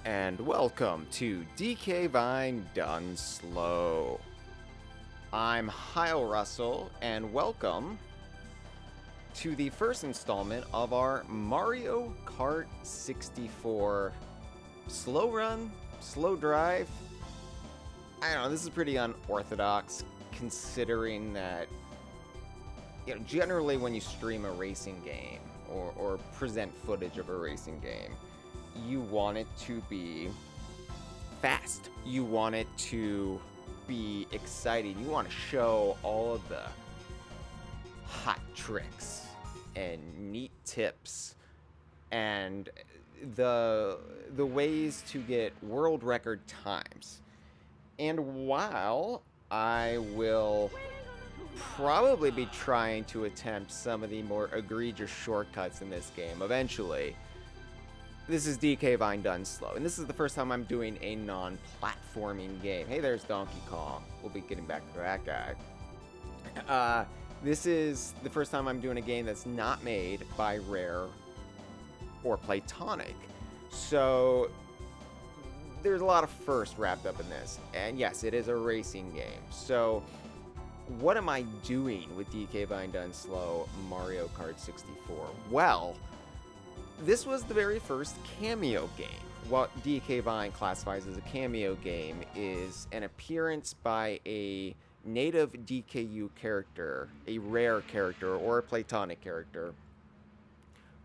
and welcome to DK Vine Done Slow. I'm Hyle Russell, and welcome to the first installment of our Mario Kart 64 slow run, slow drive. I don't know, this is pretty unorthodox considering that, generally when you stream a racing game or present footage of a racing game, you want it to be fast. You want it to be exciting. You want to show all of the hot tricks and neat tips and the ways to get world record times. And while I will probably be trying to attempt some of the more egregious shortcuts in this game eventually, this is DK Vine Done Slow, and this is the first time I'm doing a non-platforming game. Hey, there's Donkey Kong. We'll be getting back to that guy. This is the first time I'm doing a game that's not made by Rare or Playtonic. So there's a lot of firsts wrapped up in this. And yes, it is a racing game. So what am I doing with DK Vine Done Slow Mario Kart 64? Well, this was the very first cameo game. What DK Vine classifies as a cameo game is an appearance by a native DKU character, a Rare character, or a Playtonic character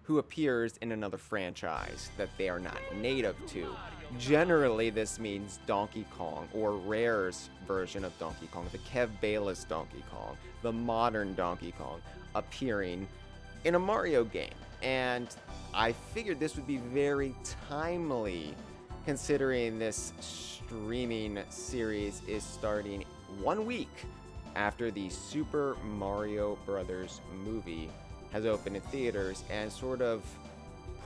who appears in another franchise that they are not native to. Generally, this means Donkey Kong, or Rare's version of Donkey Kong, the Kev Bayliss Donkey Kong, the modern Donkey Kong, appearing in a Mario game. And I figured this would be very timely considering this streaming series is starting 1 week after the Super Mario Brothers movie has opened in theaters and sort of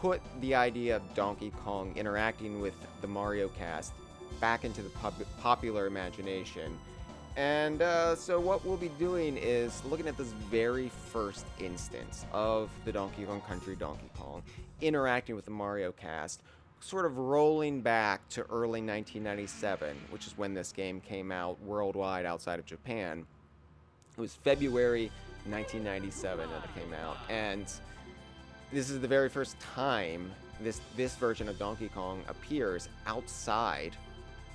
put the idea of Donkey Kong interacting with the Mario cast back into the popular imagination. And so what we'll be doing is looking at this very first instance of the Donkey Kong Country Donkey Kong interacting with the Mario cast, sort of rolling back to early 1997, which is when this game came out worldwide outside of Japan. It was February 1997 that it came out, and this is the very first time this version of Donkey Kong appears outside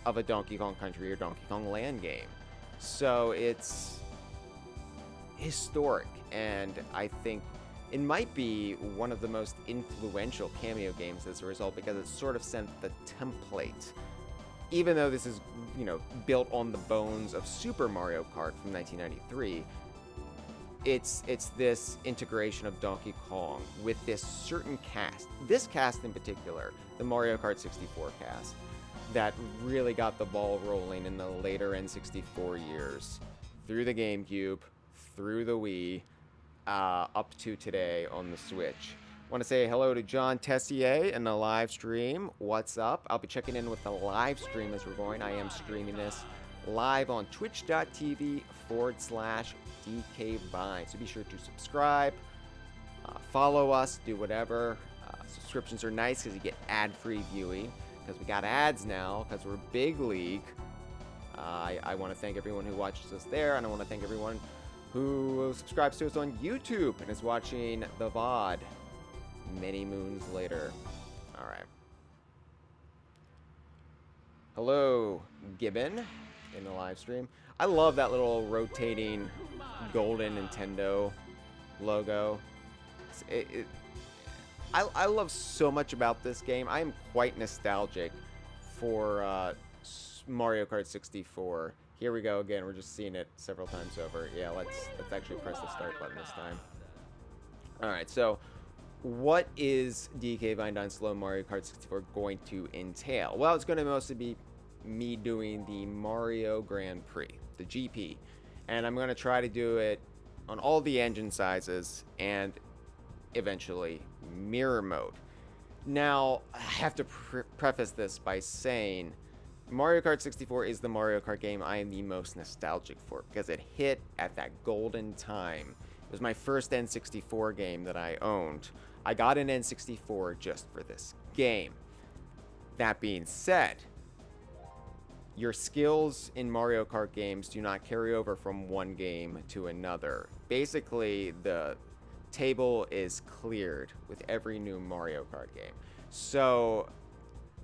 of a Donkey Kong Country or Donkey Kong Land game. So it's historic, and I think it might be one of the most influential cameo games as a result, because it sort of sent the template. Even though this is, built on the bones of Super Mario Kart from 1993, it's this integration of Donkey Kong with this certain cast. This cast in particular, the Mario Kart 64 cast, that really got the ball rolling in the later N64 years, through the GameCube, through the Wii, up to today on the Switch. I want to say hello to John Tessier in the live stream. What's up? I'll be checking in with the live stream as we're going. I am streaming this live on twitch.tv/DKVine. So be sure to subscribe, follow us, do whatever. Subscriptions are nice because you get ad-free viewing, because we got ads now, because we're big league. I want to thank everyone who watches us there, and I want to thank everyone who subscribes to us on YouTube and is watching the VOD many moons later. All right. Hello, Gibbon, in the live stream. I love that little rotating golden Nintendo logo. I love so much about this game. I am quite nostalgic for Mario Kart 64. Here we go again. We're just seeing it several times over. Yeah, let's actually press the start button this time. All right, so what is DK Vine Done Slow Mario Kart 64 going to entail? Well, it's going to mostly be me doing the Mario Grand Prix, the GP. And I'm going to try to do it on all the engine sizes and eventually mirror mode. Now, I have to preface this by saying Mario Kart 64 is the Mario Kart game I am the most nostalgic for, because it hit at that golden time. It was my first N64 game that I owned. I got an N64 just for this game. That being said, your skills in Mario Kart games do not carry over from one game to another. Basically, the table is cleared with every new Mario Kart game. So,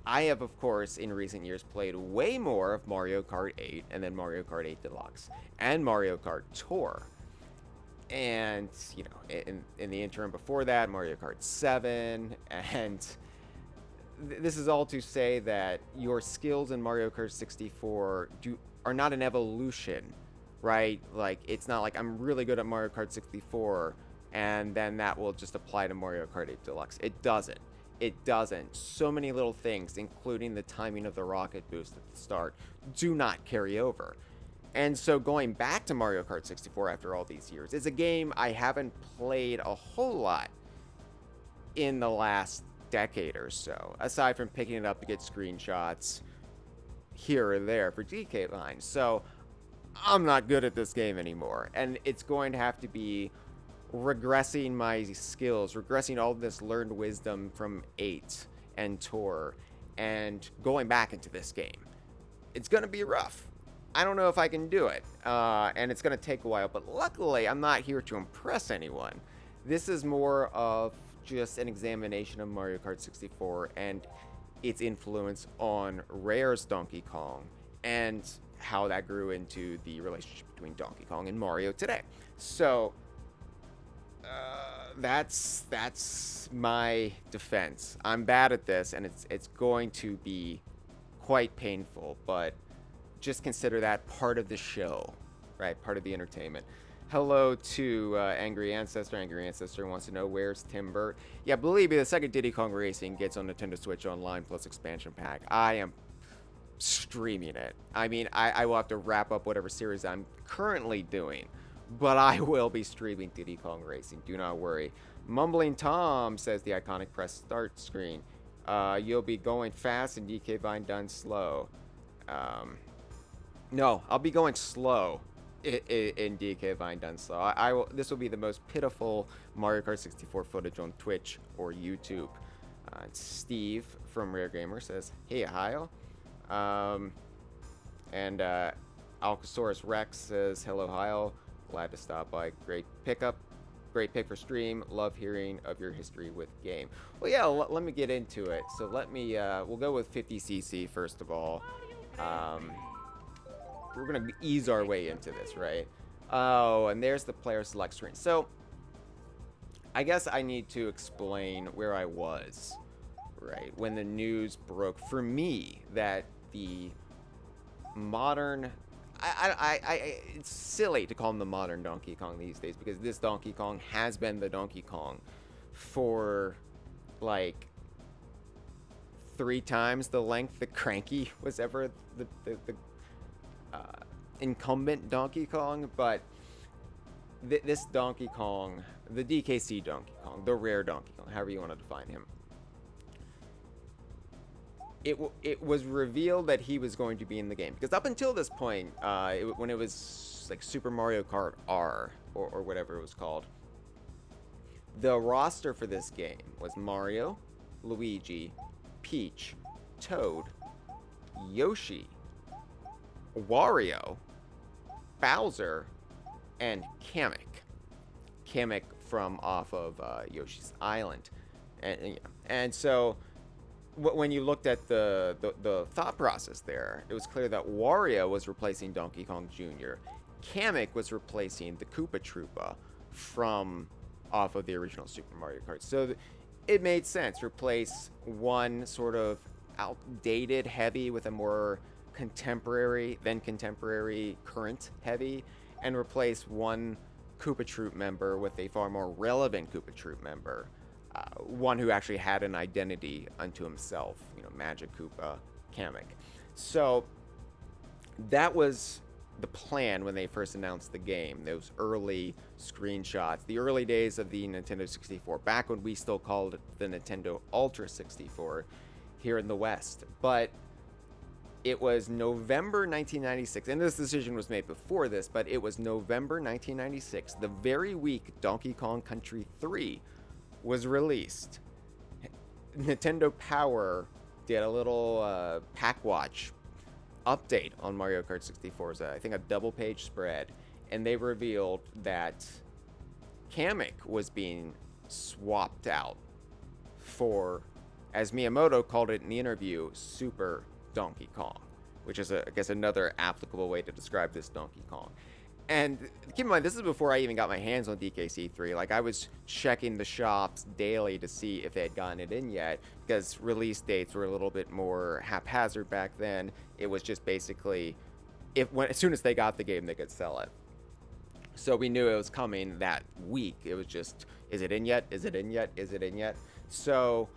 I have, of course, in recent years played way more of Mario Kart 8 and then Mario Kart 8 Deluxe and Mario Kart Tour. And, you know, in the interim before that, Mario Kart 7. And this is all to say that your skills in Mario Kart 64 are not an evolution, right? Like, it's not like I'm really good at Mario Kart 64 and then that will just apply to Mario Kart 8 Deluxe. It doesn't. It doesn't. So many little things, including the timing of the rocket boost at the start, do not carry over. And so going back to Mario Kart 64 after all these years is a game I haven't played a whole lot in the last decade or so, aside from picking it up to get screenshots here or there for DK Vine. So I'm not good at this game anymore, and it's going to have to be regressing my skills, regressing all this learned wisdom from 8 and Tour, and going back into this game. It's going to be rough. I don't know if I can do it, and it's going to take a while, but luckily I'm not here to impress anyone. This is more of just an examination of Mario Kart 64 and its influence on Rare's Donkey Kong and how that grew into the relationship between Donkey Kong and Mario today. So that's my defense. I'm bad at this, and it's going to be quite painful, but just consider that part of the show, right? Part of the entertainment. Hello to Angry Ancestor. Angry Ancestor wants to know, where's Timber? Yeah, believe me, the second Diddy Kong Racing gets on Nintendo Switch Online plus expansion pack, I am streaming it. I mean, I will have to wrap up whatever series I'm currently doing, but I will be streaming Diddy Kong Racing. Do not worry. Mumbling Tom says the iconic press start screen. You'll be going fast and DK Vine done slow. No, I'll be going slow in DK Vine done slow. I will. This will be the most pitiful Mario Kart 64 footage on Twitch or YouTube. Steve from Rare Gamer says, "Hey, Hyle." And Alcasaurus Rex says, "Hello, Hyle. Glad to stop by. Great pickup. Great pick for stream. Love hearing of your history with game." Well, yeah, let me get into it. So let me, we'll go with 50cc first of all. We're going to ease our way into this, right? Oh, and there's the player select screen. So I guess I need to explain where I was, right, when the news broke for me that the modern... it's silly to call him the modern Donkey Kong these days, because this Donkey Kong has been the Donkey Kong for, like, 3 times the length that Cranky was ever the incumbent Donkey Kong. But this Donkey Kong, the DKC Donkey Kong, the rare Donkey Kong, however you want to define him, it was revealed that he was going to be in the game, because up until this point, when it was like Super Mario Kart R or whatever it was called, the roster for this game was Mario, Luigi, Peach, Toad, Yoshi, Wario, Bowser, and Kamek. Kamek from off of Yoshi's Island, and so when you looked at the thought process there, it was clear that Wario was replacing Donkey Kong Jr. Kamek was replacing the Koopa Troopa from off of the original Super Mario Kart. So it made sense. Replace one sort of outdated heavy with a more contemporary, current heavy, and replace one Koopa Troop member with a far more relevant Koopa Troop member. One who actually had an identity unto himself, you know, Magic Koopa, Kamek. So that was the plan when they first announced the game. Those early screenshots, the early days of the Nintendo 64, back when we still called it the Nintendo Ultra 64 here in the West. But it was November 1996, and this decision was made before this, but it was November 1996, the very week Donkey Kong Country 3 was released. Nintendo Power did a little pack watch update on Mario Kart 64's, I think a double-page spread, and they revealed that Kamek was being swapped out for, as Miyamoto called it in the interview, Super Donkey Kong, which is, I guess, another applicable way to describe this Donkey Kong. And keep in mind, this is before I even got my hands on DKC3. Like, I was checking the shops daily to see if they had gotten it in yet, because release dates were a little bit more haphazard back then. It was just basically, as soon as they got the game, they could sell it. So we knew it was coming that week. It was just, is it in yet? Is it in yet? Is it in yet? So,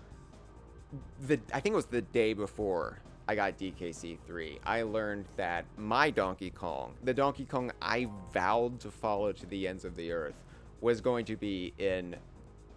I think it was the day before I got DKC3, I learned that my Donkey Kong, the Donkey Kong I vowed to follow to the ends of the earth, was going to be in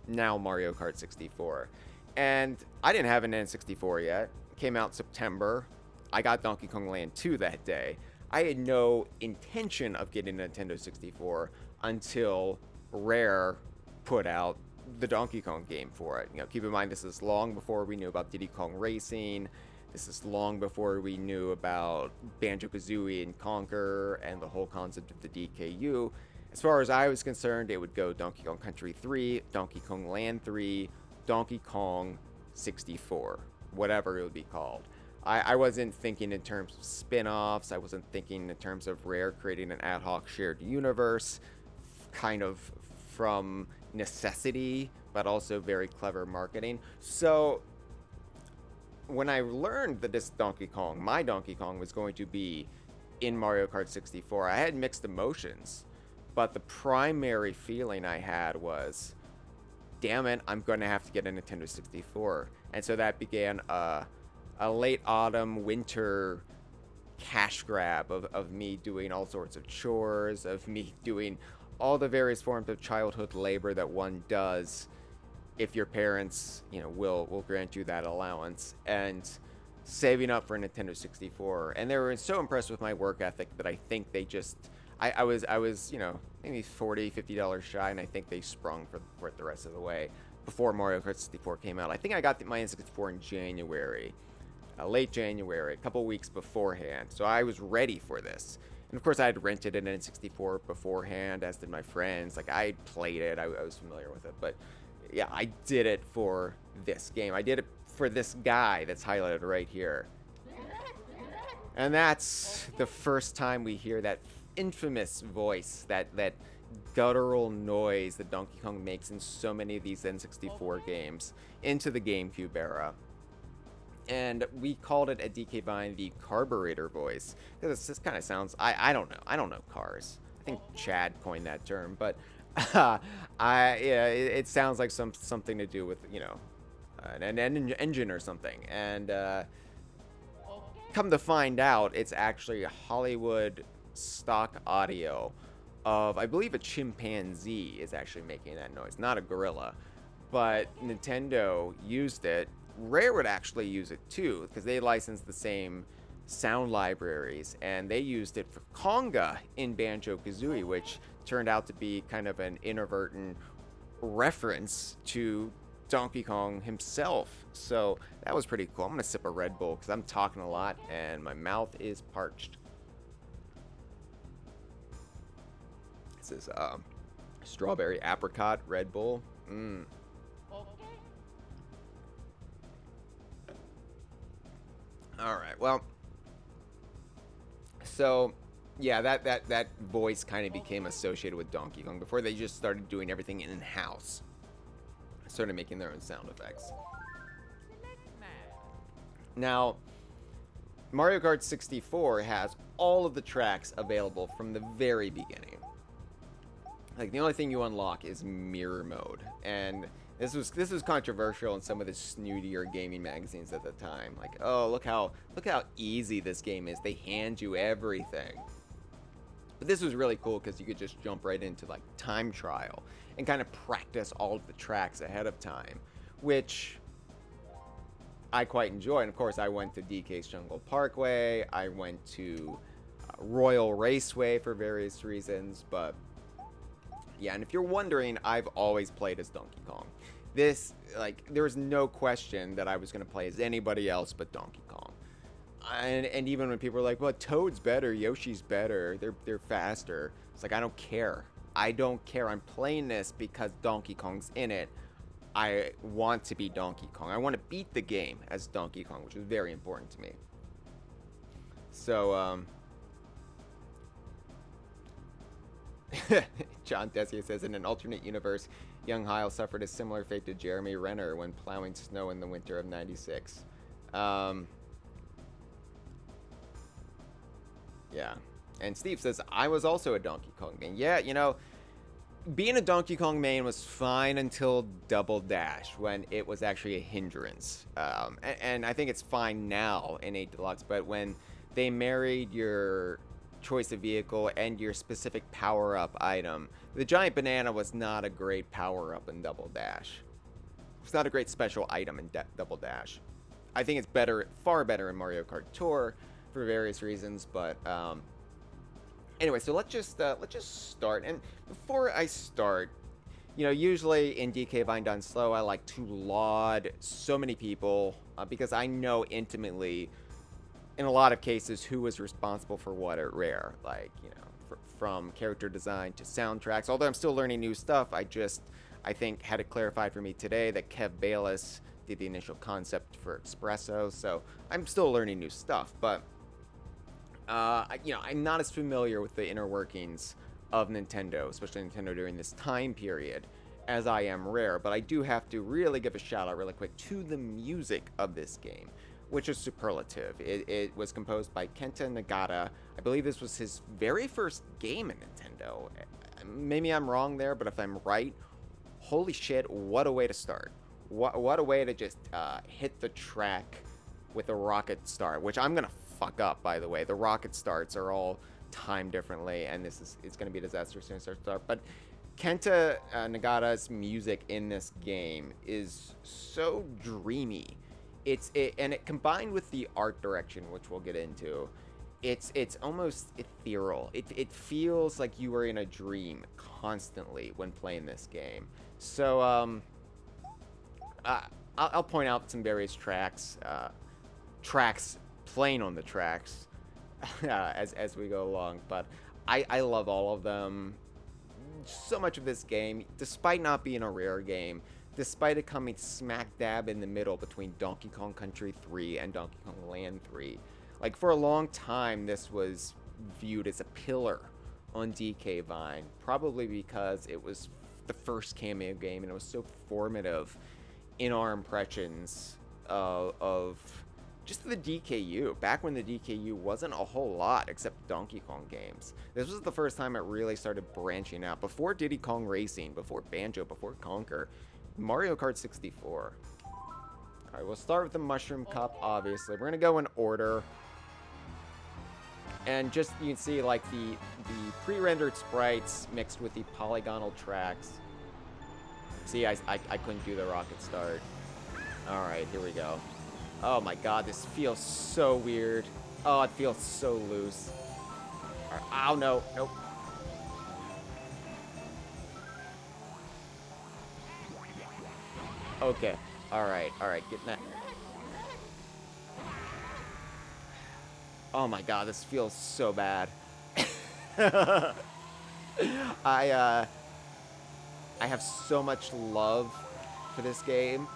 now Mario Kart 64. And I didn't have an N64 yet. It came out September. I got Donkey Kong Land 2 that day. I had no intention of getting a Nintendo 64 until Rare put out the Donkey Kong game for it. You know, keep in mind, this is long before we knew about Diddy Kong Racing. This is long before we knew about Banjo-Kazooie and Conquer and the whole concept of the DKU. As far as I was concerned, it would go Donkey Kong Country 3, Donkey Kong Land 3, Donkey Kong 64, whatever it would be called. I wasn't thinking in terms of spin-offs. I wasn't thinking in terms of Rare creating an ad hoc shared universe, kind of from necessity, but also very clever marketing. So when I learned that this Donkey Kong, my Donkey Kong, was going to be in Mario Kart 64, I had mixed emotions. But the primary feeling I had was, damn it, I'm going to have to get a Nintendo 64. And so that began a late autumn, winter cash grab of me doing all sorts of chores, of me doing all the various forms of childhood labor that one does if your parents, you know, will grant you that allowance, and saving up for a Nintendo 64. And they were so impressed with my work ethic that I think they just, I was, you know, maybe $40-50 shy, and I think they sprung for it the rest of the way before Mario Kart 64 came out. I think I got my N64 in January, late January, a couple weeks beforehand. So I was ready for this. And of course, I had rented an N64 beforehand, as did my friends. Like, I played it, I was familiar with it. But yeah, I did it for this game. I did it for this guy that's highlighted right here. And that's the first time we hear that infamous voice, that guttural noise that Donkey Kong makes in so many of these N64 games into the GameCube era. And we called it at DK Vine the carburetor voice, because this kind of sounds, I don't know cars. I think Chad coined that term, but it sounds like something to do with, you know, an engine or something. And come to find out, it's actually Hollywood stock audio of, I believe, a chimpanzee is actually making that noise, not a gorilla. But Nintendo used it. Rare would actually use it too, because they licensed the same sound libraries, and they used it for conga in Banjo-Kazooie, which turned out to be kind of an inadvertent reference to Donkey Kong himself. So that was pretty cool. I'm gonna sip a Red Bull because I'm talking a lot and my mouth is parched. This is strawberry apricot Red Bull. All right, well, so yeah, that voice kind of became associated with Donkey Kong before they just started doing everything in-house. Started making their own sound effects. Now, Mario Kart 64 has all of the tracks available from the very beginning. Like, the only thing you unlock is mirror mode, and this was controversial in some of the snootier gaming magazines at the time. Like, oh, look how easy this game is. They hand you everything. But this was really cool because you could just jump right into like time trial and kind of practice all of the tracks ahead of time, which I quite enjoy. And of course, I went to DK's Jungle Parkway. I went to Royal Raceway for various reasons, but yeah, and if you're wondering, I've always played as Donkey Kong. This, like, there was no question that I was going to play as anybody else but Donkey Kong. And even when people were like, well, Toad's better, Yoshi's better, they're faster. It's like, I don't care. I don't care. I'm playing this because Donkey Kong's in it. I want to be Donkey Kong. I want to beat the game as Donkey Kong, which is very important to me. So, John Desier says, in an alternate universe, young Hyle suffered a similar fate to Jeremy Renner when plowing snow in the winter of '96. Yeah. And Steve says, I was also a Donkey Kong main. Yeah, you know, being a Donkey Kong main was fine until Double Dash, when it was actually a hindrance. And I think it's fine now in 8 Deluxe, but when they married your choice of vehicle and your specific power-up item, the giant banana was not a great power-up in Double Dash. It's not a great special item in Double Dash. I think it's better, far better in Mario Kart Tour for various reasons, but anyway, so let's just start. And before I start, you know, usually in DK Vine Done Slow, I like to laud so many people because I know intimately, in a lot of cases, who was responsible for what at Rare. Like, you know, from character design to soundtracks. Although I'm still learning new stuff, I think had it clarified for me today that Kev Bayliss did the initial concept for Espresso. So I'm still learning new stuff, but you know, I'm not as familiar with the inner workings of Nintendo, especially Nintendo during this time period, as I am Rare. But I do have to really give a shout out really quick to the music of this game, which is superlative. It was composed by Kenta Nagata. I believe this was his very first game in Nintendo. Maybe I'm wrong there, but if I'm right, holy shit, what a way to start. What a way to just hit the track with a rocket start, which I'm going to fuck up, by the way. The rocket starts are all timed differently, and it's going to be a disaster as soon as I start. But Kenta Nagata's music in this game is so dreamy. And it combined with the art direction, which we'll get into, it's almost ethereal. It feels like you were in a dream constantly when playing this game. So I'll point out some various tracks playing on the tracks as we go along, but I love all of them. So much of this game, despite not being a Rare game, despite it coming smack dab in the middle between Donkey Kong Country 3 and Donkey Kong Land 3, like for a long time this was viewed as a pillar on DK Vine, probably because it was the first cameo game and it was so formative in our impressions of just the DKU, back when the DKU wasn't a whole lot except Donkey Kong games. This was the first time it really started branching out. Before Diddy Kong Racing, before Banjo, before Conker, Mario Kart 64. Alright, we'll start with the Mushroom Cup, obviously. We're going to go in order. And just, you can see, like, the pre-rendered sprites mixed with the polygonal tracks. See, I couldn't do the rocket start. Alright, here we go. Oh my god, this feels so weird. Oh, it feels so loose. Right. Oh, no. Nope. Okay. Alright, getting that. Oh my god, this feels so bad. I have so much love for this game.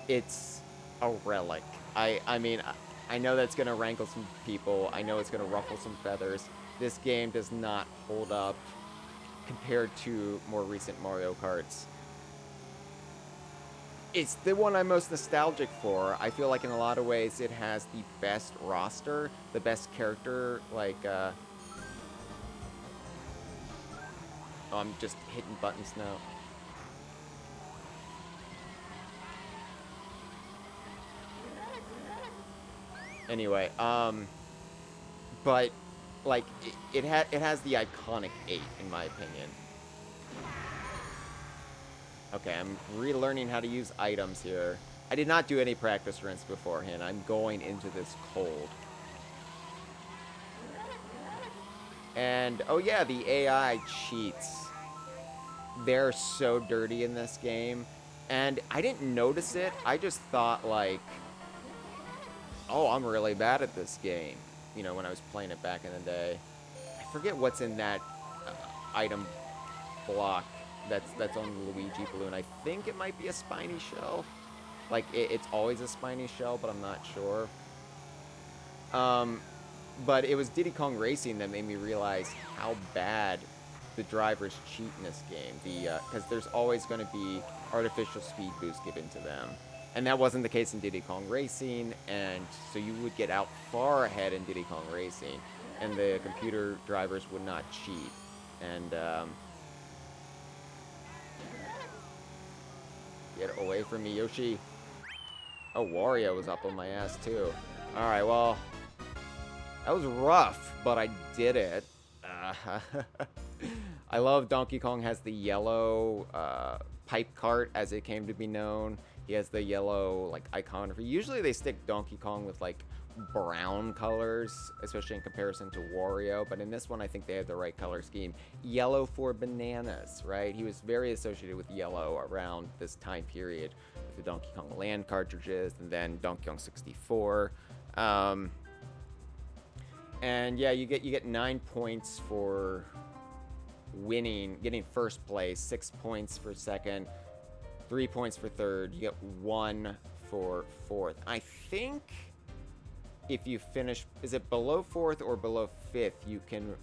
It's a relic. I mean, I know that's gonna rankle some people. I know it's gonna ruffle some feathers. This game does not hold up compared to more recent Mario Karts. It's the one I'm most nostalgic for. I feel like in a lot of ways it has the best roster, the best character, like, oh, I'm just hitting buttons now. Anyway, but, like, it has the iconic 8, in my opinion. Okay, I'm relearning how to use items here. I did not do any practice runs beforehand. I'm going into this cold. And, oh yeah, the AI cheats. They're so dirty in this game. And I didn't notice it. I just thought, like, oh, I'm really bad at this game. You know, when I was playing it back in the day. I forget what's in that item block that's on the Luigi balloon. I think it might be a spiny shell. Like, it's always a spiny shell, but I'm not sure. But it was Diddy Kong Racing that made me realize how bad the drivers cheat in this game. Because there's always going to be artificial speed boost given to them. And that wasn't the case in Diddy Kong Racing, and so you would get out far ahead in Diddy Kong Racing, and the computer drivers would not cheat. And, get away from me, Yoshi. Oh, Wario was up on my ass, too. Alright, well, that was rough, but I did it. I love Donkey Kong has the yellow pipe cart, as it came to be known. He has the yellow, like, iconography. Usually they stick Donkey Kong with, like, brown colors, especially in comparison to Wario. But in this one, I think they have the right color scheme. Yellow for bananas, right? He was very associated with yellow around this time period with the Donkey Kong Land cartridges, and then Donkey Kong 64. And yeah, you get 9 points for getting first place, 6 points for second, 3 points for third. You get 1 for fourth. I think if you finish, is it below fourth or below fifth, you can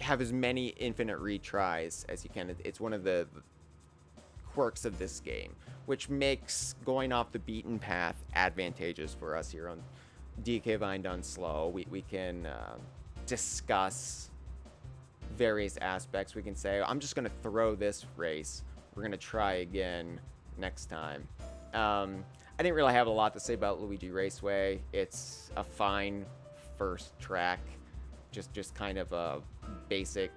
have as many infinite retries as you can. It's one of the quirks of this game, which makes going off the beaten path advantageous for us here on DK Vine Done Slow. We can discuss various aspects. We can say, I'm just going to throw this race. We're going to try again next time. I didn't really have a lot to say about Luigi Raceway. It's a fine first track. Just kind of a basic,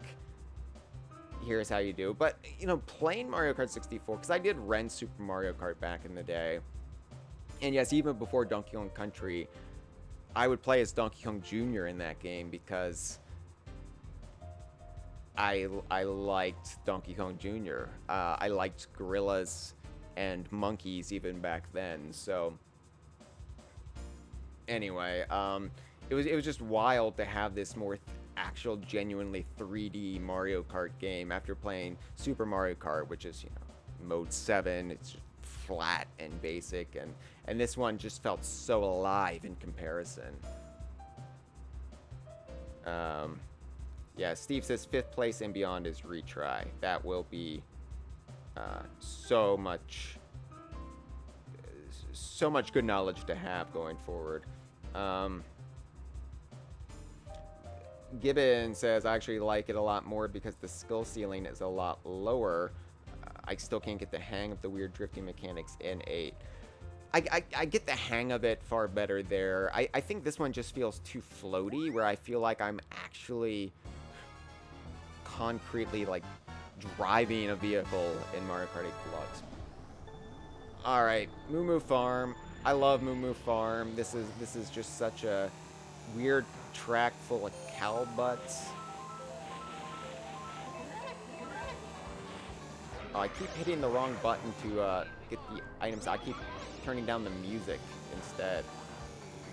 here's how you do. But, you know, playing Mario Kart 64, because I did rent Super Mario Kart back in the day. And yes, even before Donkey Kong Country, I would play as Donkey Kong Jr. in that game because I liked Donkey Kong Jr. I liked gorillas and monkeys even back then. So anyway, it was just wild to have this more actual genuinely 3D Mario Kart game after playing Super Mario Kart, which is, you know, mode 7. It's just flat and basic, and this one just felt so alive in comparison. Yeah, Steve says 5th place and beyond is retry. That will be so much good knowledge to have going forward. Gibbon says, I actually like it a lot more because the skill ceiling is a lot lower. I still can't get the hang of the weird drifting mechanics in 8. I get the hang of it far better there. I think this one just feels too floaty, where I feel like I'm actually concretely, like, driving a vehicle in Mario Kart 8 Deluxe. Alright, Moo Moo Farm. I love Moo Moo Farm. This is just such a weird track full of cow butts. Oh, I keep hitting the wrong button to get the items. I keep turning down the music instead.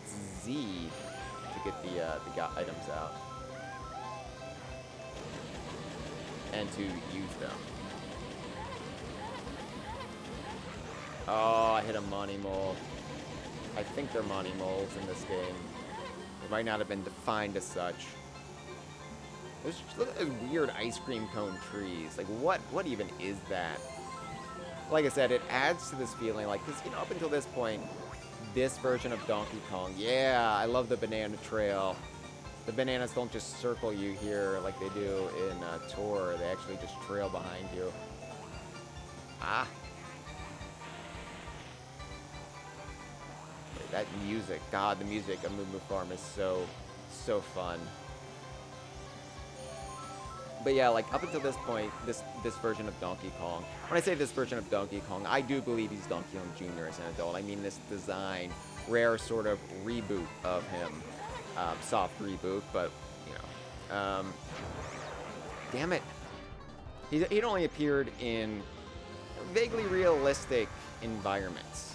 It's Z to get the items out and to use them. Oh, I hit a Monty Mole. I think they're Monty Moles in this game. They might not have been defined as such. Look at those weird ice cream cone trees. Like, what even is that? Like I said, it adds to this feeling, like, because, you know, up until this point, this version of Donkey Kong, yeah, I love the banana trail. The bananas don't just circle you here like they do in Tour. They actually just trail behind you. Ah. That music, God, the music of Moo Moo Farm is so fun. But yeah, like, up until this point, this version of Donkey Kong, when I say this version of Donkey Kong, I do believe he's Donkey Kong Jr. as an adult. I mean, this design, rare sort of reboot of him. Soft reboot, but, you know. Damn it. He'd only appeared in vaguely realistic environments.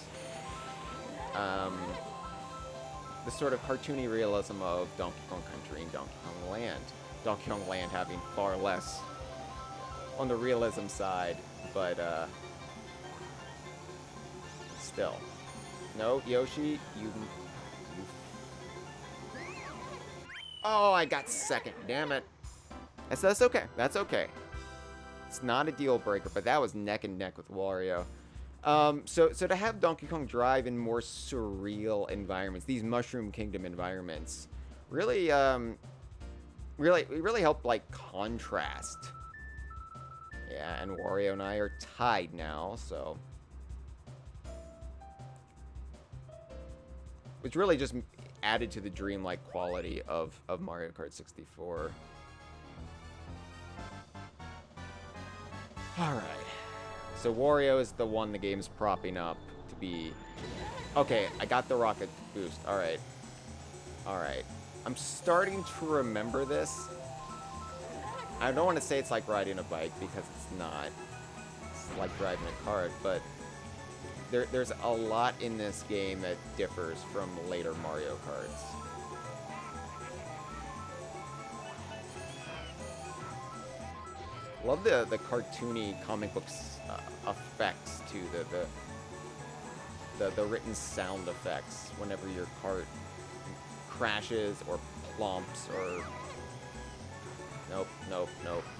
The sort of cartoony realism of Donkey Kong Country and Donkey Kong Land. Donkey Kong Land having far less on the realism side, but still. No, Yoshi, you... Oh, I got second. Damn it. That's okay. That's okay. It's not a deal breaker, but that was neck and neck with Wario. So to have Donkey Kong Drive in more surreal environments, these Mushroom Kingdom environments, really helped like contrast. Yeah, and Wario and I are tied now, so which really just added to the dreamlike quality of Mario Kart 64. All right. So Wario is the one the game's propping up to be... Okay, I got the rocket boost. All right. All right. I'm starting to remember this. I don't want to say it's like riding a bike because it's not. It's like driving a kart, but there's a lot in this game that differs from later Mario Karts. Love the cartoony comic books effects too, the written sound effects whenever your cart crashes or plumps or nope.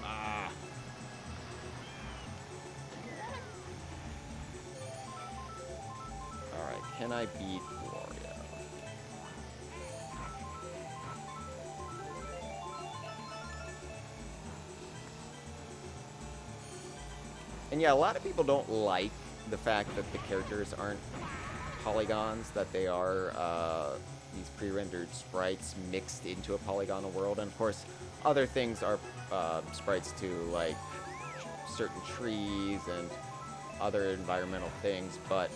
Ah. All right, can I beat Wario? And yeah, a lot of people don't like the fact that the characters aren't polygons, that they are these pre-rendered sprites mixed into a polygonal world. And of course, other things are sprites too, like certain trees and other environmental things. But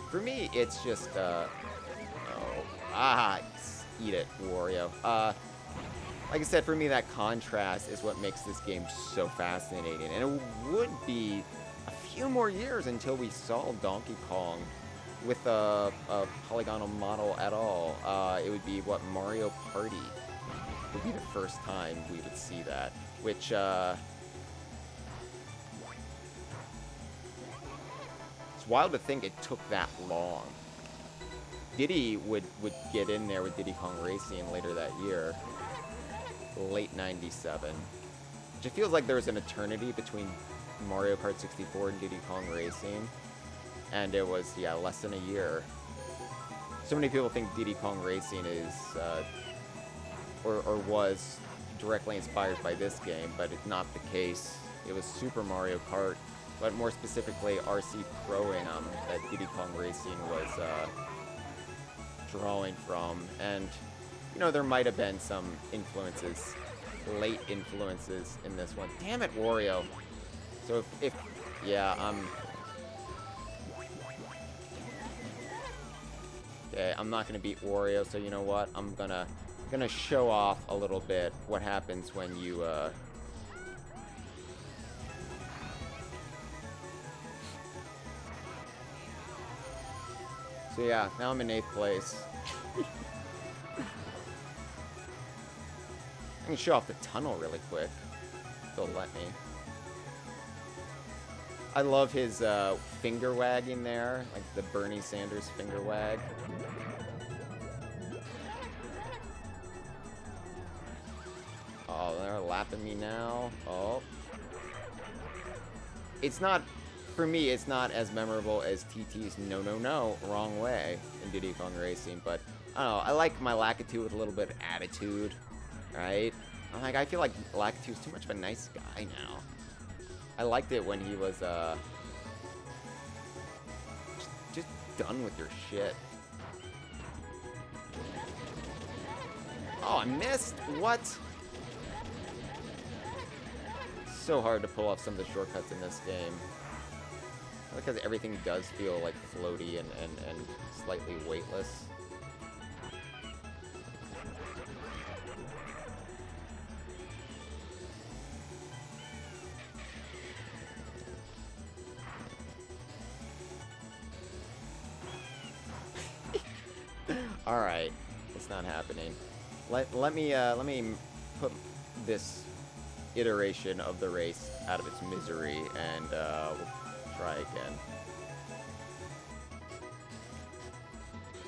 for me, it's just, eat it, Wario. Like I said, for me, that contrast is what makes this game so fascinating. And it would be a few more years until we saw Donkey Kong with a polygonal model at all. It would be, what, Mario Party would be the first time we would see that. Which, it's wild to think it took that long. Diddy would get in there with Diddy Kong Racing later that year. Late 97. Which it feels like there was an eternity between Mario Kart 64 and Diddy Kong Racing. And it was, yeah, less than a year. So many people think Diddy Kong Racing is, or was directly inspired by this game, but it's not the case. It was Super Mario Kart, but more specifically RC Pro-Am that Diddy Kong Racing was drawing from. And you know, there might have been some influences, late influences in this one. Damn it, Wario. So if yeah, okay, I'm not gonna beat Wario, so you know what? I'm gonna show off a little bit what happens when you So yeah, now I'm in 8th place. I can show off the tunnel really quick. They'll let me. I love his finger wagging there, like the Bernie Sanders finger wag. Oh, they're lapping me now. Oh. It's not, for me, it's not as memorable as TT's no, wrong way in Diddy Kong Racing, but I don't know, I like my Lakitu with a little bit of attitude. Right? I'm like, I feel like Lakitu's too much of a nice guy now. I liked it when he was, just done with your shit. Oh, I missed? What? So hard to pull off some of the shortcuts in this game. Because everything does feel, like, floaty and slightly weightless. Alright. It's not happening. Let me put this iteration of the race out of its misery, and we'll try again.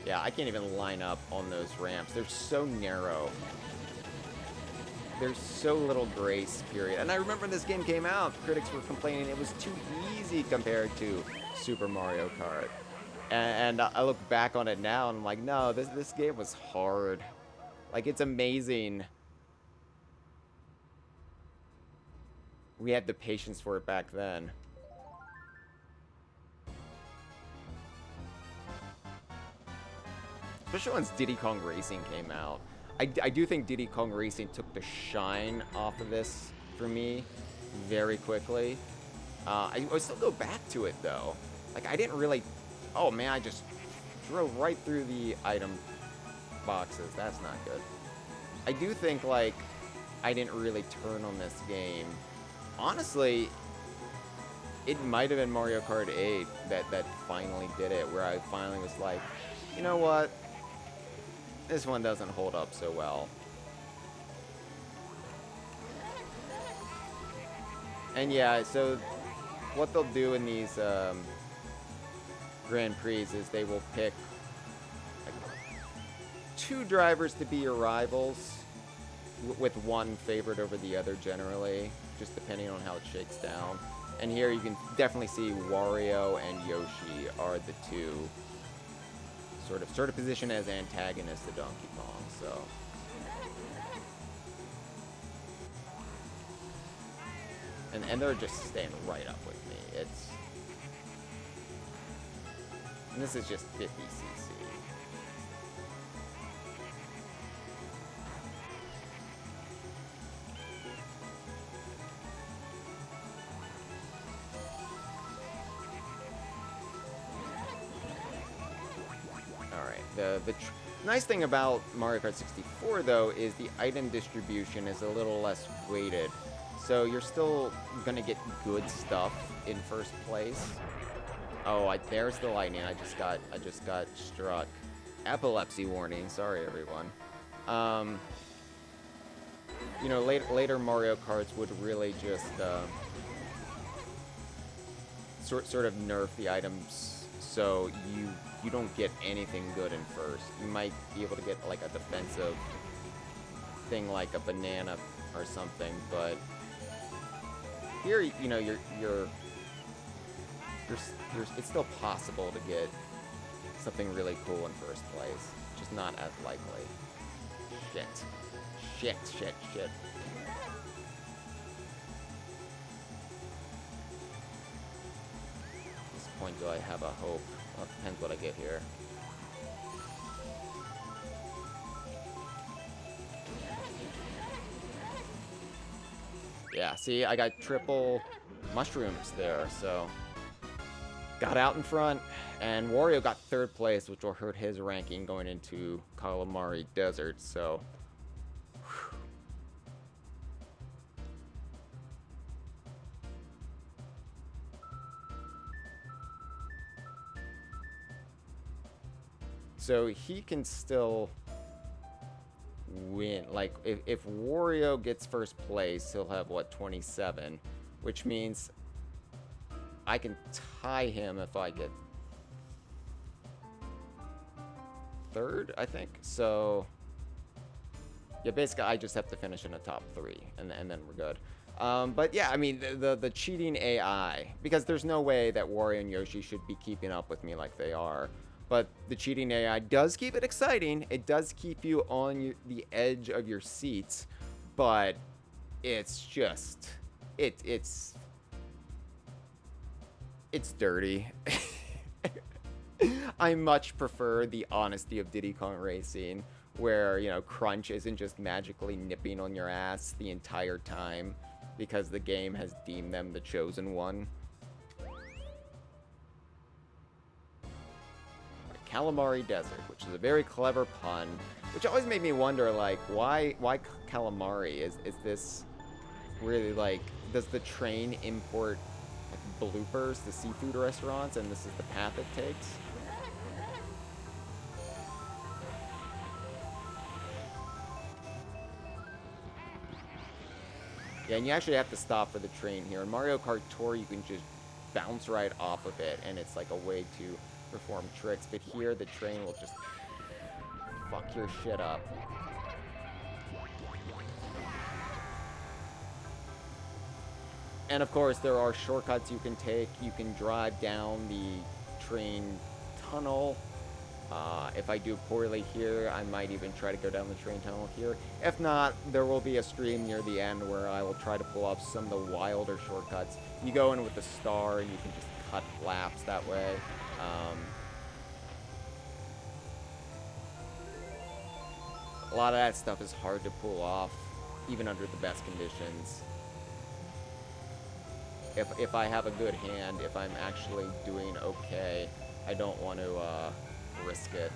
Yeah, I can't even line up on those ramps. They're so narrow. There's so little grace period. And I remember when this game came out, critics were complaining it was too easy compared to Super Mario Kart. And I look back on it now and I'm like, no, this game was hard. Like, it's amazing. We had the patience for it back then. Especially once Diddy Kong Racing came out. I do think Diddy Kong Racing took the shine off of this for me very quickly. I would still go back to it, though. Like, I didn't really... Oh, man, I just drove right through the item boxes. That's not good. I do think, like, I didn't really turn on this game. Honestly, it might have been Mario Kart 8 that finally did it, where I finally was like, you know what? This one doesn't hold up so well. And yeah, so what they'll do in these Grand Prix is they will pick like 2 drivers to be your rivals, with one favored over the other generally, just depending on how it shakes down. And here you can definitely see Wario and Yoshi are the 2 sort of position as antagonists to Donkey Kong, so. And they're just staying right up with me. And this is just 50cc. The nice thing about Mario Kart 64, though, is the item distribution is a little less weighted. So you're still going to get good stuff in first place. Oh, there's the lightning. I just got struck. Epilepsy warning. Sorry, everyone. You know, later Mario Karts would really just sort of nerf the items so you don't get anything good in first. You might be able to get like a defensive thing like a banana or something, but here, you know, it's still possible to get something really cool in first place, just not as likely. Shit. At this point, do I have a hope? Well, it depends what I get here. Yeah, see, I got triple mushrooms there, so got out in front, and Wario got 3rd place, which will hurt his ranking going into Kalimari Desert, so whew. So he can still win. Like, if Wario gets 1st place, he'll have, what, 27? Which means I can tie him if I get 3rd, I think. So, yeah, basically I just have to finish in the top 3, and then we're good. But yeah, I mean, the cheating AI, because there's no way that Wario and Yoshi should be keeping up with me like they are. But the cheating AI does keep it exciting. It does keep you on the edge of your seats. But it's just... It's dirty. I much prefer the honesty of Diddy Kong Racing, where, you know, Crunch isn't just magically nipping on your ass the entire time because the game has deemed them the chosen one. Kalimari Desert, which is a very clever pun, which always made me wonder, like, why Kalimari? Is this really, like, does the train import like, bloopers to seafood restaurants, and this is the path it takes? Yeah, and you actually have to stop for the train here. In Mario Kart Tour, you can just bounce right off of it, and it's like a way to perform tricks. But here, the train will just fuck your shit up. And of course, there are shortcuts you can take. You can drive down the train tunnel. If I do poorly here, I might even try to go down the train tunnel here. If not, there will be a stream near the end where I will try to pull off some of the wilder shortcuts. You go in with the star and you can just cut laps that way. A lot of that stuff is hard to pull off, even under the best conditions. If I have a good hand, if I'm actually doing okay, I don't want to risk it.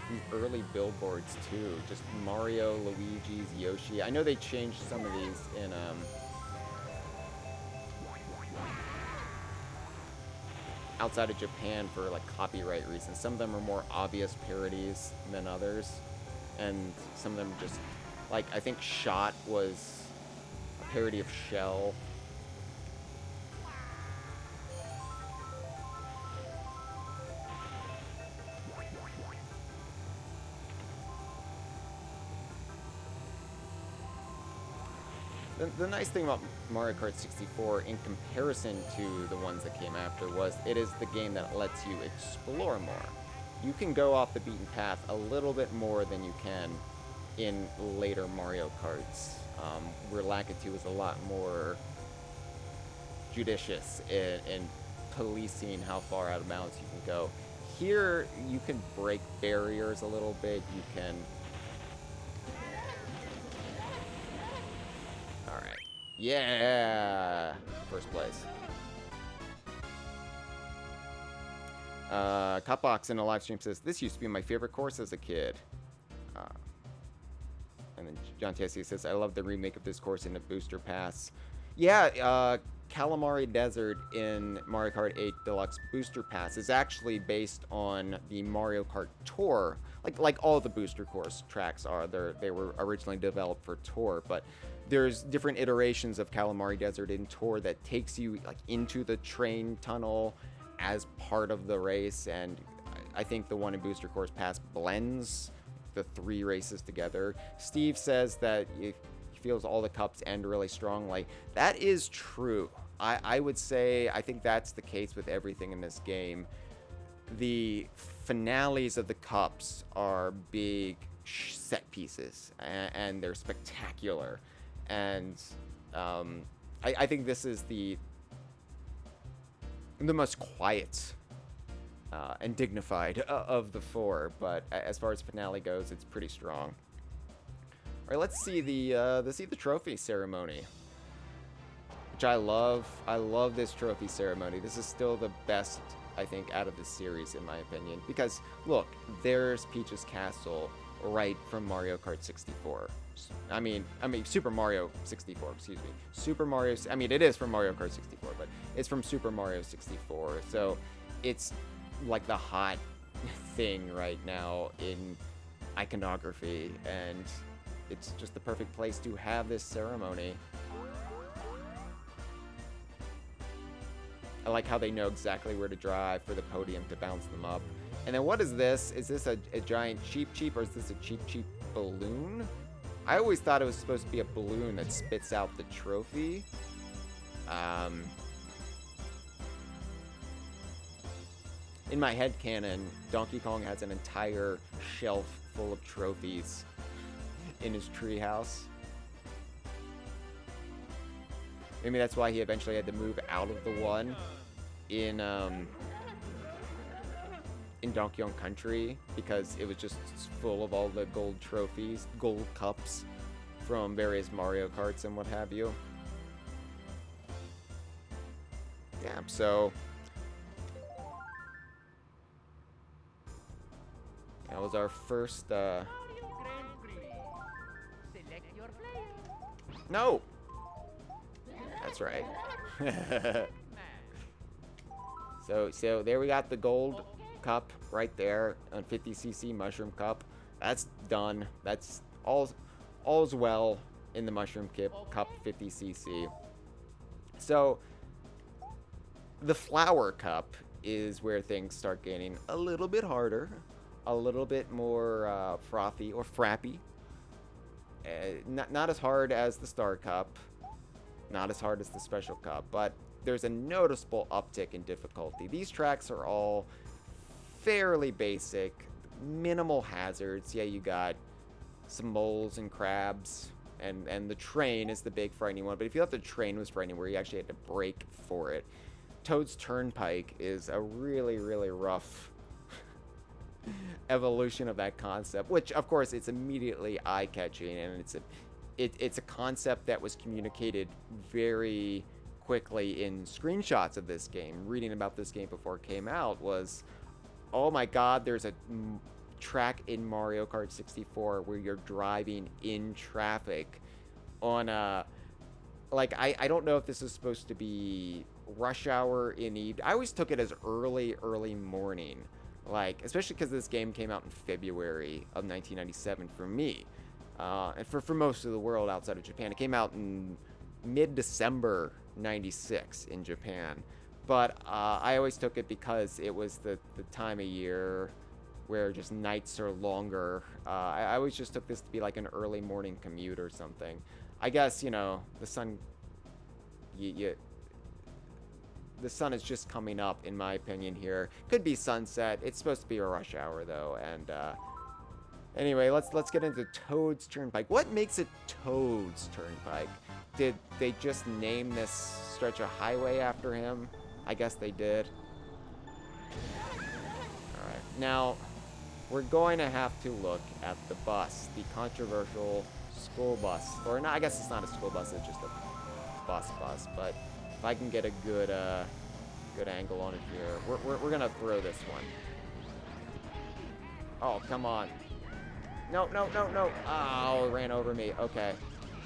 These early billboards too, just Mario, Luigi's, Yoshi. I know they changed some of these in outside of Japan for like copyright reasons. Some of them are more obvious parodies than others, and some of them just like, I think Shot was a parody of Shell. The nice thing about Mario Kart 64 in comparison to the ones that came after was it is the game that lets you explore more. You can go off the beaten path a little bit more than you can in later Mario Karts, where Lakitu is a lot more judicious in policing how far out of bounds you can go. Here, you can break barriers a little bit. You can... Alright. Yeah! First place. Cutbox in a live stream says, "This used to be my favorite course as a kid." And then John Tessie says, "I love the remake of this course in the booster pass." Yeah, Kalimari Desert in Mario Kart 8 Deluxe Booster Pass is actually based on the Mario Kart Tour. Like all the booster course tracks are. They were originally developed for Tour, but there's different iterations of Kalimari Desert in Tour that takes you like into the train tunnel as part of the race, and I think the one in Booster Course Pass blends the three races together. Steve says that he feels all the cups end really strongly. That is true. I would say I think that's the case with everything in this game. The finales of the cups are big set pieces, and they're spectacular. And I think this is the most quiet and dignified of the four, but as far as finale goes, it's pretty strong. All right, let's see the trophy ceremony, which I love. I love this trophy ceremony. This is still the best, I think, out of the series, in my opinion, because look, there's Peach's Castle right from Mario Kart 64. I mean Super Mario 64, excuse me. Super Mario, I mean, it is from Mario Kart 64, but it's from Super Mario 64. So it's like the hot thing right now in iconography, and it's just the perfect place to have this ceremony. I like how they know exactly where to drive for the podium to bounce them up. And then what is this? Is this a giant cheep, or is this a cheep balloon? I always thought it was supposed to be a balloon that spits out the trophy. In my headcanon, Donkey Kong has an entire shelf full of trophies in his treehouse. Maybe that's why he eventually had to move out of the one in Donkey Kong Country, because it was just full of all the gold trophies, gold cups from various Mario Karts and what have you. Yeah, so that was our first No! That's right. So there we got the gold cup right there on 50cc mushroom cup. That's done. That's all's well in the mushroom cup 50cc. So the flower cup is where things start getting a little bit harder, a little bit more frothy or frappy. Not as hard as the star cup, not as hard as the special cup, but there's a noticeable uptick in difficulty. These tracks are all fairly basic, minimal hazards. Yeah, you got some moles and crabs, and the train is the big frightening one. But if you thought the train was frightening, where you actually had to brake for it, Toad's Turnpike is a really, really rough evolution of that concept, which of course it's immediately eye-catching, and it's a concept that was communicated very quickly in screenshots of this game. Reading about this game before it came out was, oh my god, there's a track in Mario Kart 64 where you're driving in traffic on a, like, I don't know if this is supposed to be rush hour in evening. I always took it as early morning, like, especially because this game came out in February of 1997 for me, and for most of the world outside of Japan. It came out in mid-December 96 in Japan, but I always took it because it was the time of year where just nights are longer. I always just took this to be like an early morning commute or something. I guess, you know, the sun, the sun is just coming up, in my opinion here. Could be sunset. It's supposed to be a rush hour, though. And anyway, let's get into Toad's Turnpike. What makes it Toad's Turnpike? Did they just name this stretch of highway after him? I guess they did. Alright, now we're going to have to look at the bus, the controversial school bus. Or no, I guess it's not a school bus, it's just a bus, but if I can get a good angle on it here, we're gonna throw this one. Oh, come on. No. Oh, it ran over me. Okay.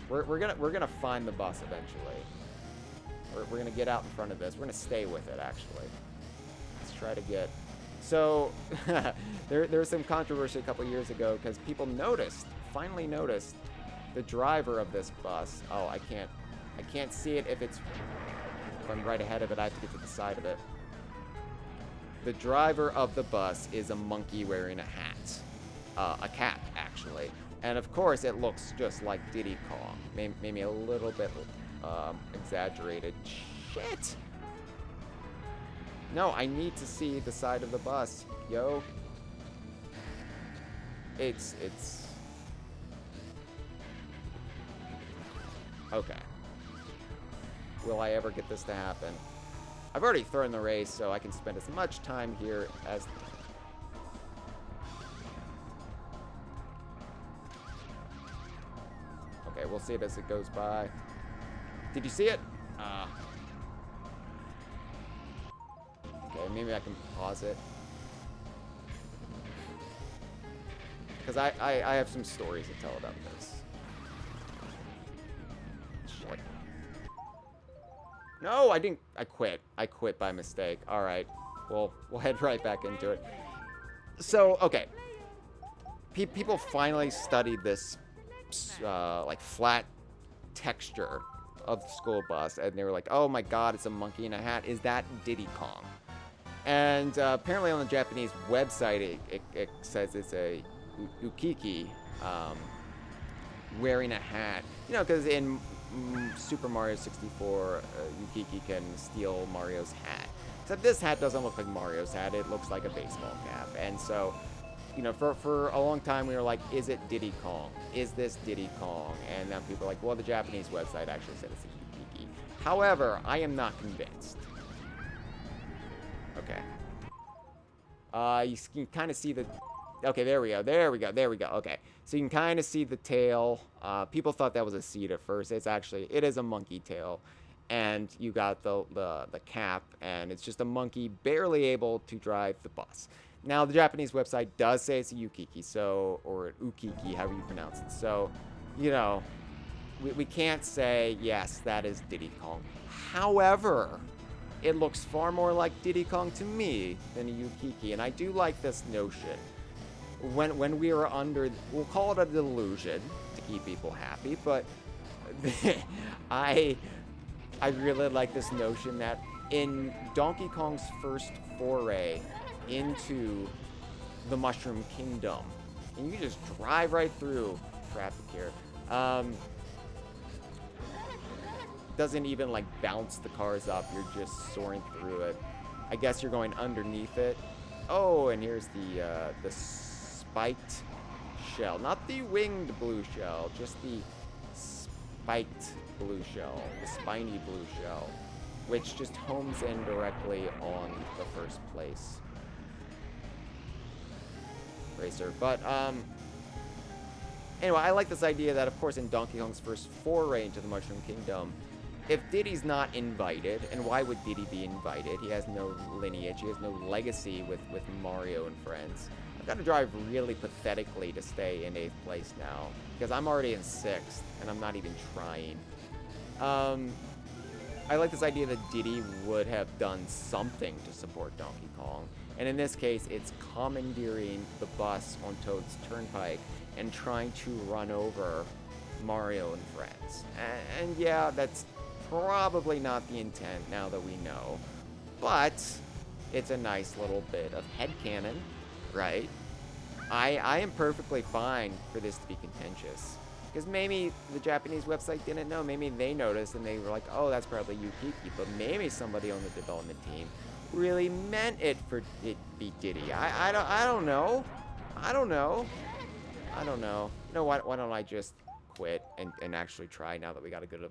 We're gonna find the bus eventually. We're gonna get out in front of this. We're gonna stay with it, actually. Let's try to get. So there was some controversy a couple years ago because people finally noticed the driver of this bus. Oh, I can't see it if I'm right ahead of it. I have to get to the side of it. The driver of the bus is a monkey wearing a hat. A cap, actually. And of course, it looks just like Diddy Kong. Maybe a little bit exaggerated. Shit! No, I need to see the side of the bus. Yo. It's... Okay. Will I ever get this to happen? I've already thrown the race, so I can spend as much time here as... Okay, we'll see it as it goes by. Did you see it? Okay, maybe I can pause it. Because I have some stories to tell about this. Shit. No, I didn't. I quit. I quit by mistake. All right. We'll head right back into it. So, okay. People finally studied this, like, flat texture of the school bus, and they were like, oh my god, it's a monkey in a hat. Is that Diddy Kong? And apparently on the Japanese website, it says it's a ukiki wearing a hat. You know, because in Super Mario 64, Yukiki can steal Mario's hat. Except this hat doesn't look like Mario's hat. It looks like a baseball cap. And so, you know, for a long time, we were like, is it Diddy Kong? Is this Diddy Kong? And then people are like, well, the Japanese website actually said it's a Yukiki. However, I am not convinced. Okay. You can kind of see the... Okay, there we go. Okay, so you can kind of see the tail. People thought that was a seat at first. It is a monkey tail. And you got the cap, and it's just a monkey barely able to drive the bus. Now, the Japanese website does say it's a Yukiki, so, or Ukiki, however you pronounce it. So, you know, we can't say, yes, that is Diddy Kong. However, it looks far more like Diddy Kong to me than a Yukiki, and I do like this notion. When we are under, we'll call it a delusion to keep people happy, but I really like this notion that in Donkey Kong's first foray into the Mushroom Kingdom, and you just drive right through traffic here. Doesn't even like bounce the cars up, you're just soaring through it. I guess you're going underneath it. Oh, and here's the spiked shell, not the winged blue shell, just the spiked blue shell, the spiny blue shell, which just homes in directly on the first place racer. But anyway, I like this idea that, of course, in Donkey Kong's first foray into the Mushroom Kingdom, if Diddy's not invited, and why would Diddy be invited? He has no lineage, he has no legacy with Mario and friends. I've got to drive really pathetically to stay in 8th place now, because I'm already in 6th, and I'm not even trying. I like this idea that Diddy would have done something to support Donkey Kong, and in this case, it's commandeering the bus on Toad's Turnpike and trying to run over Mario and friends. And yeah, that's probably not the intent now that we know, but it's a nice little bit of headcanon, right? I am perfectly fine for this to be contentious, because maybe the Japanese website didn't know, maybe they noticed and they were like, oh, that's probably Yukiki, but maybe somebody on the development team really meant it for it to be Diddy. I don't know. I don't know. You know, why don't I just quit and actually try now that we got a good...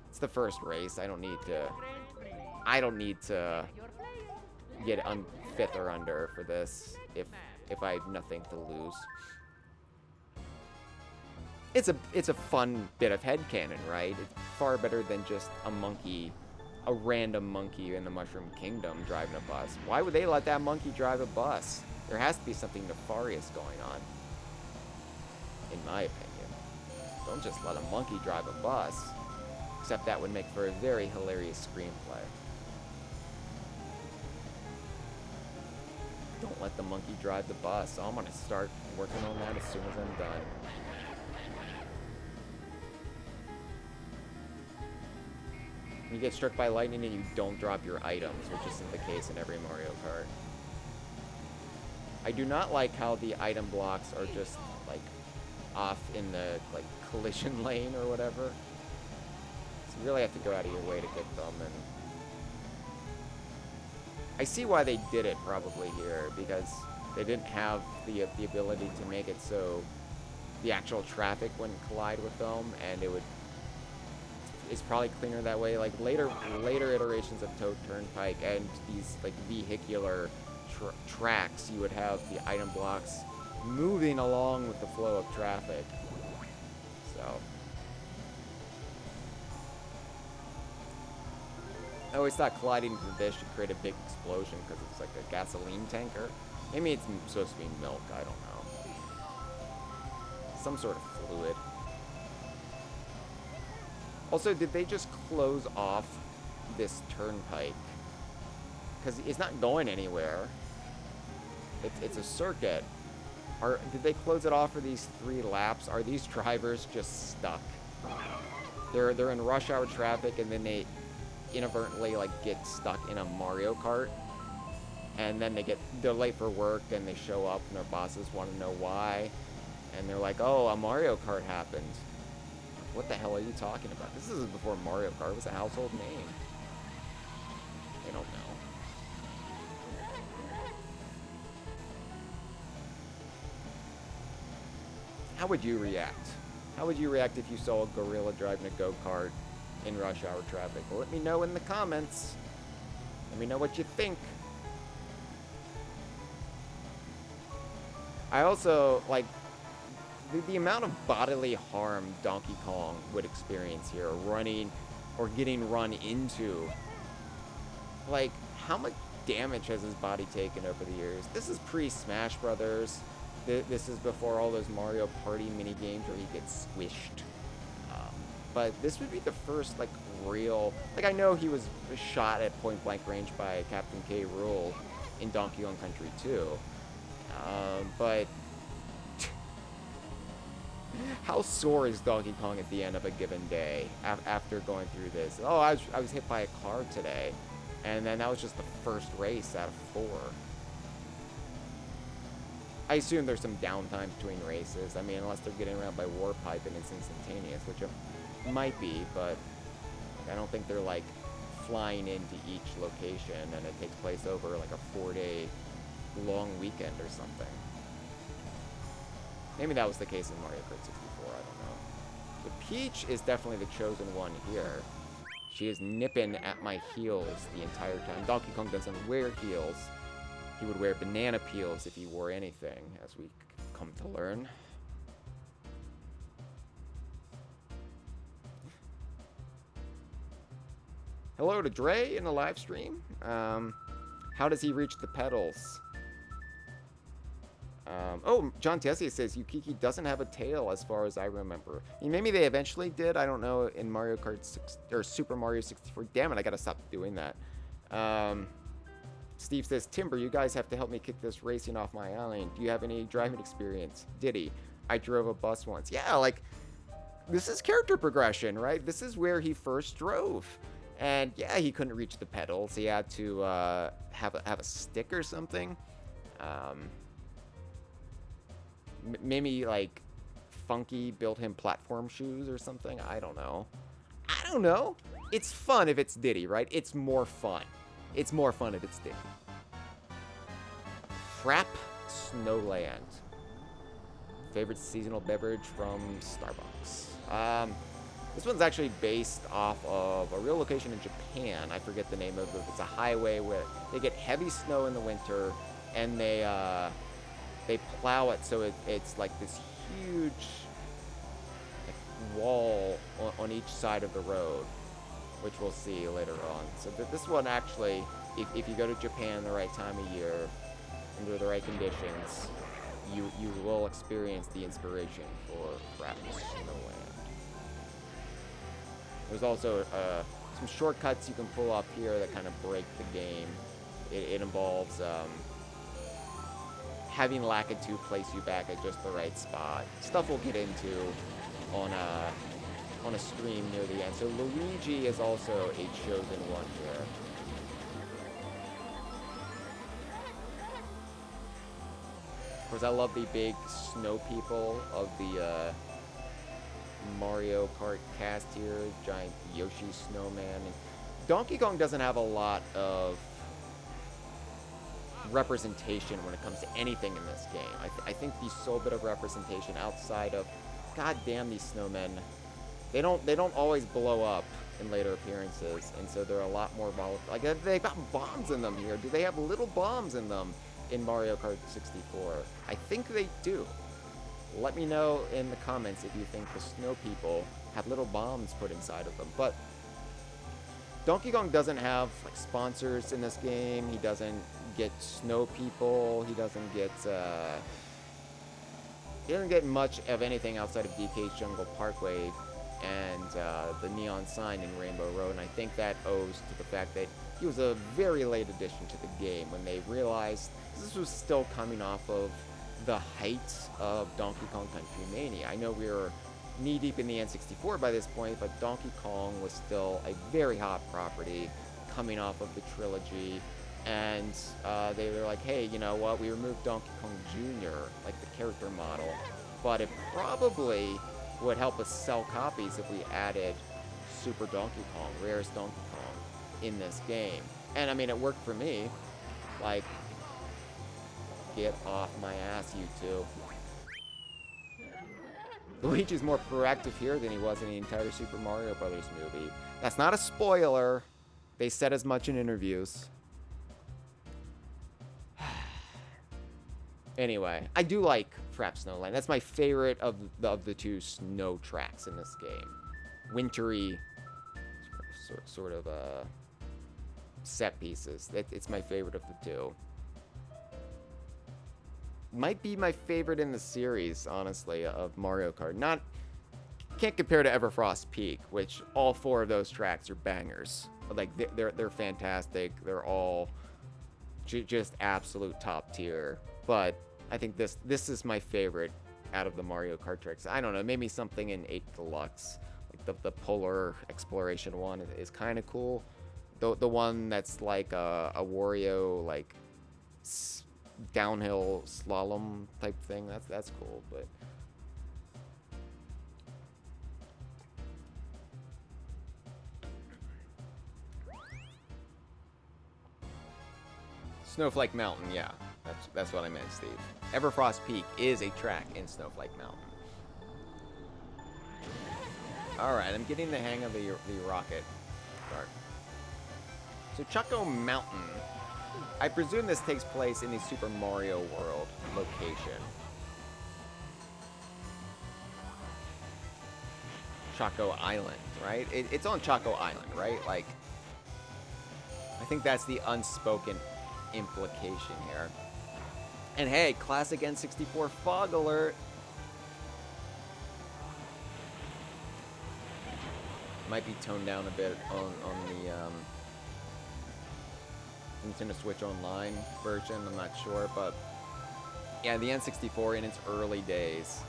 It's the first race. I don't need to get 5th or under for this if I have nothing to lose. It's a fun bit of headcanon, right? It's far better than just a random monkey in the Mushroom Kingdom driving a bus. Why would they let that monkey drive a bus? There has to be something nefarious going on, in my opinion. Don't just let a monkey drive a bus. Except that would make for a very hilarious screenplay. Don't let the monkey drive the bus. I'm gonna start working on that as soon as I'm done. You get struck by lightning and you don't drop your items, which isn't the case in every Mario Kart. I do not like how the item blocks are just like off in the like collision lane or whatever. So you really have to go out of your way to get them, and I see why they did it probably here, because they didn't have the ability to make it so the actual traffic wouldn't collide with them, and it's probably cleaner that way. Like later iterations of Toad Turnpike and these like vehicular tracks, you would have the item blocks moving along with the flow of traffic. So I always thought colliding into this should create a big explosion because it's like a gasoline tanker. Maybe it's supposed to be milk, I don't know. Some sort of fluid. Also, did they just close off this turnpike? Because it's not going anywhere. It's a circuit. Did they close it off for these 3 laps? Are these drivers just stuck? They're in rush hour traffic, and then they inadvertently like get stuck in a Mario Kart, and then they're late for work, and they show up, and their bosses want to know why, and they're like, oh, a Mario Kart happened. What the hell are you talking about? This is before Mario Kart was a household name. They don't know. How would you react? How would you react if you saw a gorilla driving a go-kart in rush hour traffic? Well, let me know in the comments. Let me know what you think. I also, like, the amount of bodily harm Donkey Kong would experience here, running or getting run into. Like, how much damage has his body taken over the years? This is pre-Smash Brothers. This is before all those Mario Party mini games where he gets squished. but this would be the first, like, real... Like, I know he was shot at point-blank range by Captain K. Rool in Donkey Kong Country 2, but... How sore is Donkey Kong at the end of a given day after going through this? Oh, I was hit by a car today, and then that was just the first race out of 4. I assume there's some downtime between races. I mean, unless they're getting around by Warpipe and it's instantaneous, which it might be, but I don't think they're, like, flying into each location and it takes place over, like, a 4-day long weekend or something. Maybe that was the case in Mario Kart 64, I don't know. But Peach is definitely the chosen one here. She is nipping at my heels the entire time. Donkey Kong doesn't wear heels. He would wear banana peels if he wore anything, as we come to learn. Hello to Dre in the live stream. How does he reach the pedals? Oh, John Tessier says Yukiki doesn't have a tail as far as I remember. I mean, maybe they eventually did. I don't know in Mario Kart 6 or Super Mario 64. Damn it, I gotta stop doing that. Steve says, Timber, you guys have to help me kick this racing off my island. Do you have any driving experience? Diddy, I drove a bus once. Yeah, like, this is character progression, right? This is where he first drove. And yeah, he couldn't reach the pedals. He had to have a stick or something. Maybe, like, Funky built him platform shoes or something. I don't know. I don't know. It's fun if it's Diddy, right? It's more fun. It's more fun if it's Diddy. Frappe Snowland. Favorite seasonal beverage from Starbucks. This one's actually based off of a real location in Japan. I forget the name of it. It's a highway where they get heavy snow in the winter, and they plow it so it's like this huge, like, wall on each side of the road, which we'll see later on. So this one actually, if you go to Japan the right time of year, under the right conditions, you will experience the inspiration for Frappe Snowland. There's also some shortcuts you can pull off here that kind of break the game. It involves having Lakitu place you back at just the right spot. Stuff we'll get into on a stream near the end. So Luigi is also a chosen one here. Of course, I love the big snow people of the Mario Kart cast here. Giant Yoshi snowman. And Donkey Kong doesn't have a lot of representation when it comes to anything in this game. I think the sole bit of representation outside of, god damn these snowmen, they don't always blow up in later appearances, and so they're a lot more volatile. Like, they've got bombs in them here. Do they have little bombs in them in Mario Kart 64? I think they do. Let me know in the comments if you think the snow people have little bombs put inside of them. But Donkey Kong doesn't have, like, sponsors in this game. He doesn't get snow people. He doesn't get much of anything outside of DK's Jungle Parkway and the neon sign in Rainbow Road. And I think that owes to the fact that he was a very late addition to the game when they realized this was still coming off of the height of Donkey Kong Country Mania. I know we were knee-deep in the N64 by this point, but Donkey Kong was still a very hot property coming off of the trilogy. And they were like, hey, you know what? We removed Donkey Kong Jr., like the character model, but it probably would help us sell copies if we added Super Donkey Kong, rarest Donkey Kong, in this game. And I mean, it worked for me. Like, get off my ass, you two. Luigi's more proactive here than he was in the entire Super Mario Brothers movie. That's not a spoiler. They said as much in interviews. Anyway, I do like Frappe Snowland. That's my favorite of the two snow tracks in this game. Wintry, sort of set pieces. It's my favorite of the two. Might be my favorite in the series, honestly, of Mario Kart. Not can't compare to Everfrost Peak, which all 4 of those tracks are bangers. Like, they're fantastic. They're all just absolute top tier. But I think this is my favorite out of the Mario Kart tracks. I don't know, maybe something in 8 Deluxe. Like the Polar Exploration one is kind of cool. The one that's like a Wario, like, downhill slalom type thing, that's cool, but... Snowflake Mountain, yeah. That's what I meant, Steve. Everfrost Peak is a track in Snowflake Mountain. Alright, I'm getting the hang of the rocket start. So Choco Mountain. I presume this takes place in the Super Mario World location. Choco Island, right? It's on Choco Island, right? Like, I think that's the unspoken implication here. And hey, classic N64 fog alert. Might be toned down a bit on the Nintendo Switch Online version, I'm not sure, but yeah, the N64 in its early days,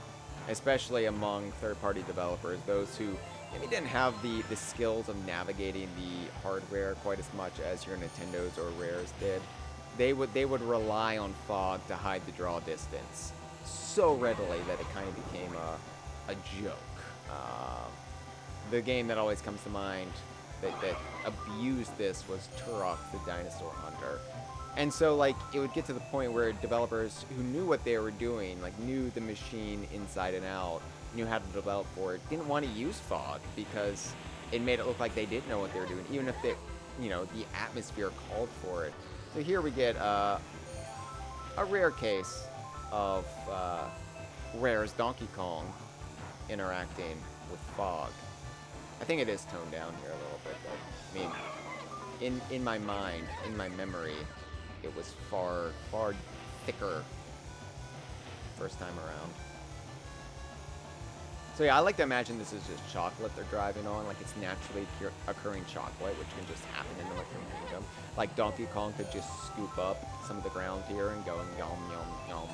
especially among third-party developers, those who maybe didn't have the skills of navigating the hardware quite as much as your Nintendos or Rares did, they would rely on fog to hide the draw distance so readily that it kind of became a joke. The game that always comes to mind that abused this was Turok the Dinosaur Hunter. And so, like, it would get to the point where developers who knew what they were doing, like, knew the machine inside and out, knew how to develop for it, didn't want to use fog because it made it look like they did know what they were doing, even if they, you know, the atmosphere called for it. So here we get a rare case of Rare's Donkey Kong interacting with fog. I think it is toned down here a little bit, though. I mean, in my mind, in my memory, it was far thicker first time around. So yeah, I like to imagine this is just chocolate they're driving on, like it's naturally occurring chocolate, which can just happen in the Mushroom Kingdom. Like Donkey Kong could just scoop up some of the ground here and go yum, yum, yum.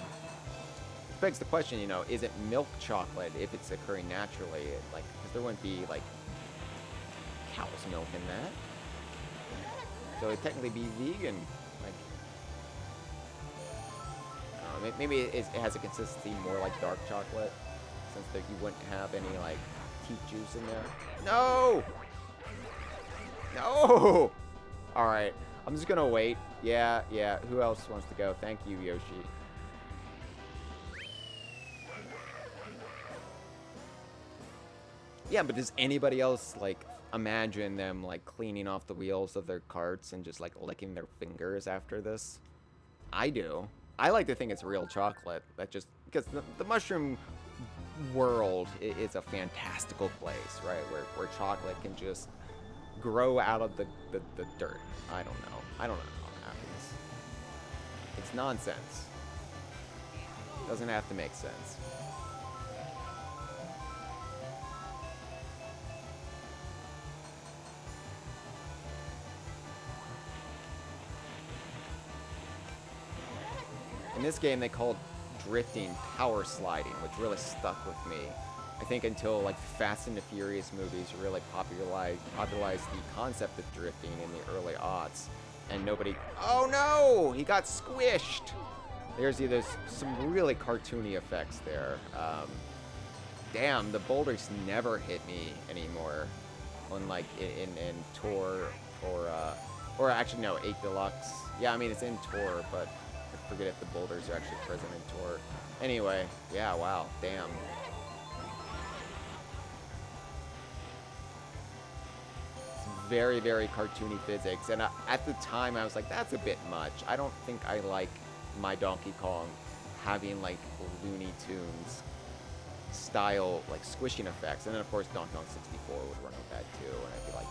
It begs the question, you know, is it milk chocolate if it's occurring naturally? Like, because there wouldn't be, like, cow's milk in that. So it'd technically be vegan. Like, maybe it has a consistency more like dark chocolate, since that you wouldn't have any, like, teat juice in there. No! No! Alright, I'm just gonna wait. Yeah, who else wants to go? Thank you, Yoshi. Yeah, but does anybody else, like, imagine them, like, cleaning off the wheels of their carts and just, like, licking their fingers after this? I do. I like to think it's real chocolate. That just, because the mushroom world is a fantastical place, right? Where chocolate can just grow out of the dirt. I don't know how it happens. It's nonsense. Doesn't have to make sense. In this game, they called drifting power sliding, which really stuck with me. I think until, like, Fast and the Furious movies really popularized the concept of drifting in the early aughts, and nobody... Oh no! He got squished! There's some really cartoony effects there. Damn, the boulders never hit me anymore. Unlike in Tour or actually no, 8 Deluxe. Yeah, I mean it's in Tour, but I forget if the boulders are actually present in Tour. Anyway, yeah, wow, damn. It's very, very cartoony physics, and at the time I was like, that's a bit much. I don't think I like my Donkey Kong having, like, Looney Tunes style, like, squishing effects. And then of course Donkey Kong 64 would run with that too, and I'd be like,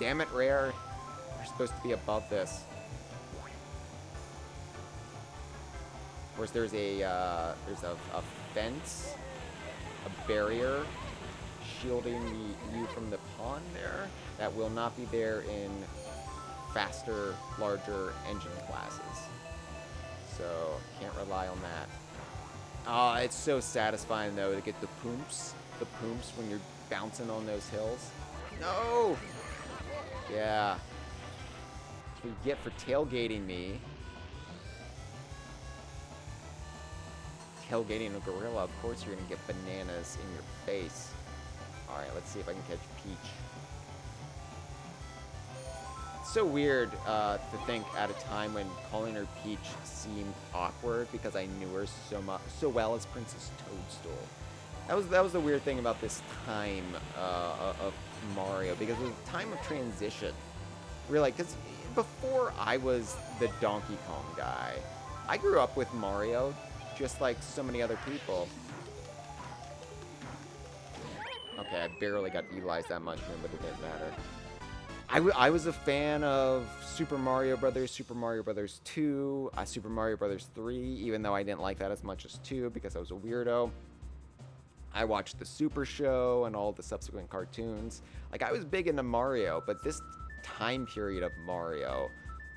damn it, Rare, you're supposed to be above this. Of course, there's a fence, a barrier shielding you from the pond there. That will not be there in faster, larger engine classes. So, can't rely on that. Oh, it's so satisfying, though, to get the poops when you're bouncing on those hills. No! Yeah. That's what you get for tailgating me. Tailgating a gorilla, of course you're gonna get bananas in your face. Alright, let's see if I can catch Peach. It's so weird to think at a time when calling her Peach seemed awkward because I knew her so well as Princess Toadstool. That was the weird thing about this time of Mario, because it was a time of transition. Really, because before I was the Donkey Kong guy, I grew up with Mario just like so many other people. Okay, I barely got utilized that much, but it didn't matter. I was a fan of Super Mario Brothers, Super Mario Brothers 2, Super Mario Brothers 3, even though I didn't like that as much as 2 because I was a weirdo. I watched the Super Show and all the subsequent cartoons. Like, I was big into Mario, but this time period of Mario,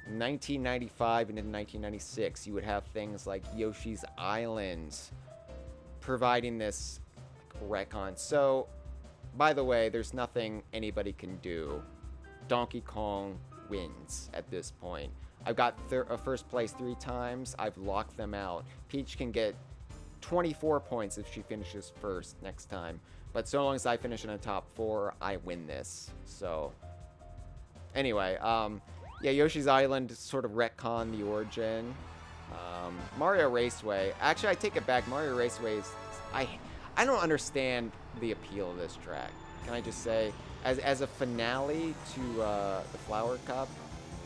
1995 into 1996, you would have things like Yoshi's Island providing this retcon. So, by the way, there's nothing anybody can do. Donkey Kong wins at this point. I've got first place 3 times. I've locked them out. Peach can get 24 points if she finishes first next time. But so long as I finish in the top 4, I win this. So, anyway, yeah, Yoshi's Island sort of retcon the origin. Mario Raceway. Actually, I take it back. Mario Raceway is... I don't understand the appeal of this track. Can I just say, as a finale to the Flower Cup,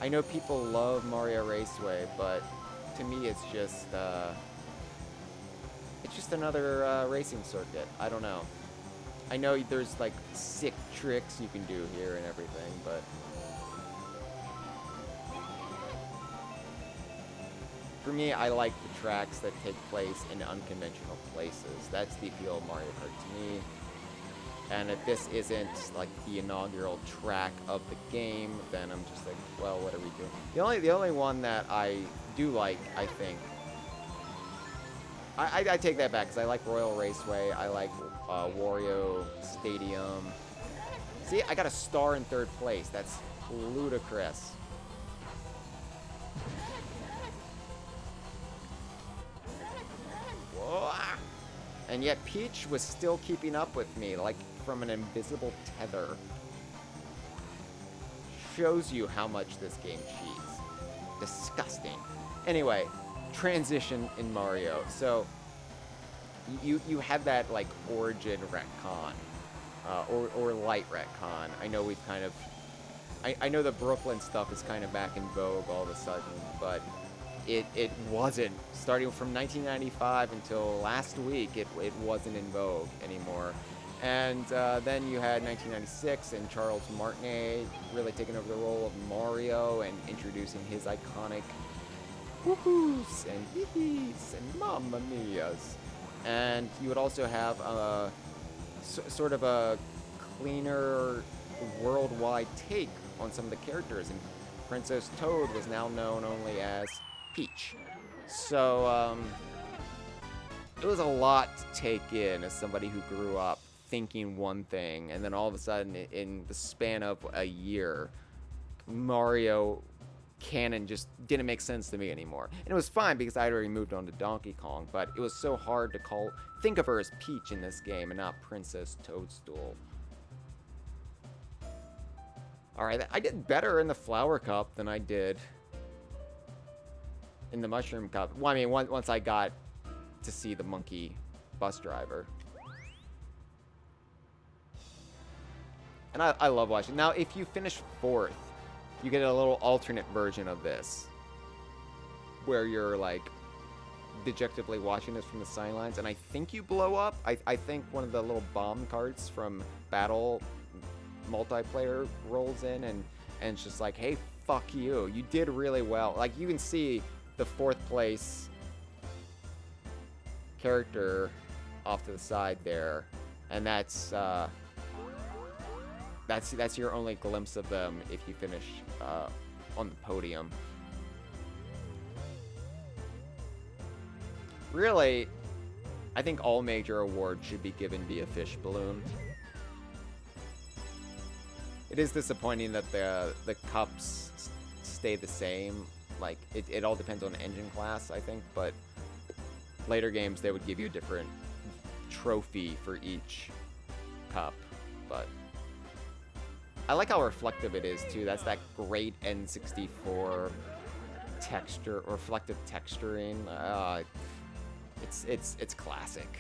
I know people love Mario Raceway, but to me it's just another racing circuit. I don't know. I know there's like sick tricks you can do here and everything, but for me, I like the tracks that take place in unconventional places. That's the appeal of Mario Kart to me. And if this isn't like the inaugural track of the game, then I'm just like, well, what are we doing? The only one that I do like, I think, I take that back because I like Royal Raceway. I like Wario Stadium. See, I got a star in 3rd place. That's ludicrous. Whoa. And yet Peach was still keeping up with me, like from an invisible tether. Shows you how much this game cheats. Disgusting. Anyway, transition in Mario. So, you had that, like, origin retcon. Or light retcon. I know we've kind of... I know the Brooklyn stuff is kind of back in vogue all of a sudden, but it wasn't. Starting from 1995 until last week, it wasn't in vogue anymore. And then you had 1996 and Charles Martinet really taking over the role of Mario and introducing his iconic woohoos and hee-hees and mamma mias. And you would also have sort of a cleaner worldwide take on some of the characters. And Princess Toad was now known only as Peach. So it was a lot to take in as somebody who grew up thinking one thing, and then all of a sudden, in the span of a year, Mario canon just didn't make sense to me anymore. And it was fine because I'd already moved on to Donkey Kong, but it was so hard to think of her as Peach in this game and not Princess Toadstool. Alright, I did better in the Flower Cup than I did in the Mushroom Cup. Well, I mean, once I got to see the monkey bus driver. And I love watching. Now, if you finish 4th, you get a little alternate version of this, where you're, like, dejectedly watching this from the sidelines, and I think you blow up. I think one of the little bomb carts from Battle multiplayer rolls in, and it's just like, hey, fuck you. You did really well. Like, you can see the 4th place character off to the side there, and that's that's your only glimpse of them if you finish on the podium. Really, I think all major awards should be given via fish balloon. It is disappointing that the cups stay the same. Like, it all depends on the engine class, I think, but later games they would give you a different trophy for each cup. But I like how reflective it is too. That's that great N64 texture, reflective texturing. It's classic.